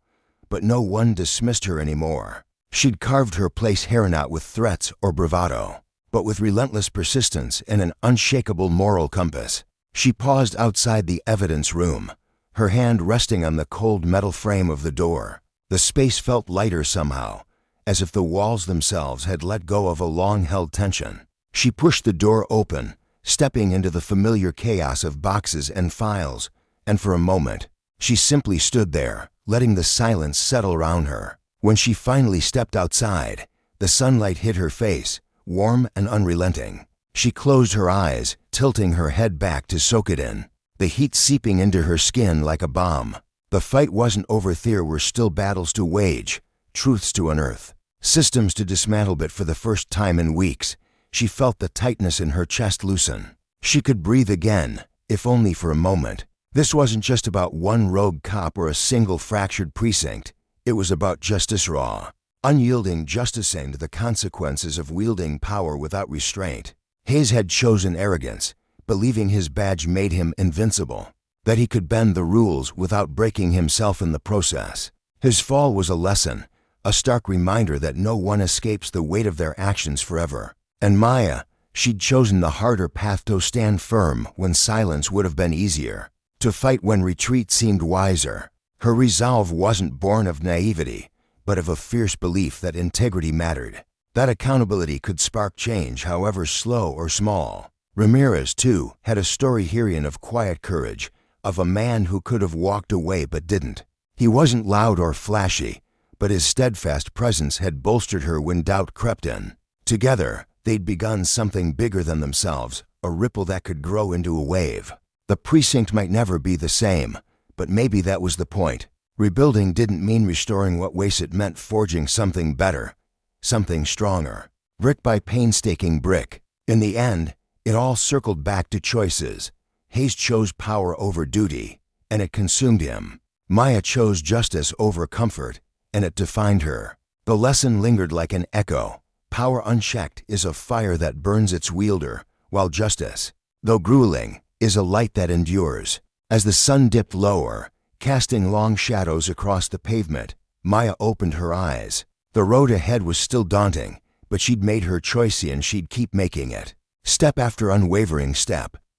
But no one dismissed her anymore. She'd carved her place here not with threats or bravado, but with relentless persistence and an unshakable moral compass. She paused outside the evidence room, her hand resting on the cold metal frame of the door. The space felt lighter somehow, as if the walls themselves had let go of a long-held tension. She pushed the door open, stepping into the familiar chaos of boxes and files, and for a moment, she simply stood there, letting the silence settle around her. When she finally stepped outside, the sunlight hit her face, warm and unrelenting. She closed her eyes, tilting her head back to soak it in, the heat seeping into her skin like a balm. The fight wasn't over. There were still battles to wage, truths to unearth, systems to dismantle. But for the first time in weeks, she felt the tightness in her chest loosen. She could breathe again, if only for a moment. This wasn't just about one rogue cop or a single fractured precinct. It was about justice raw, unyielding justice and the consequences of wielding power without restraint. Hayes had chosen arrogance, believing his badge made him invincible, that he could bend the rules without breaking himself in the process. His fall was a lesson, a stark reminder that no one escapes the weight of their actions forever. And Maya, she'd chosen the harder path to stand firm when silence would have been easier, to fight when retreat seemed wiser. Her resolve wasn't born of naivety, but of a fierce belief that integrity mattered, that accountability could spark change however slow or small. Ramirez, too, had a story herein of quiet courage, of a man who could have walked away but didn't. He wasn't loud or flashy, but his steadfast presence had bolstered her when doubt crept in. Together, they'd begun something bigger than themselves, a ripple that could grow into a wave. The precinct might never be the same, but maybe that was the point. Rebuilding didn't mean restoring what was, it meant forging something better, something stronger. Brick by painstaking brick. In the end, it all circled back to choices. Hayes chose power over duty, and it consumed him. Maya chose justice over comfort, and it defined her. The lesson lingered like an echo. Power unchecked is a fire that burns its wielder, while justice, though grueling, is a light that endures. As the sun dipped lower, casting long shadows across the pavement, Maya opened her eyes. The road ahead was still daunting, but she'd made her choice and she'd keep making it. Step after unwavering step,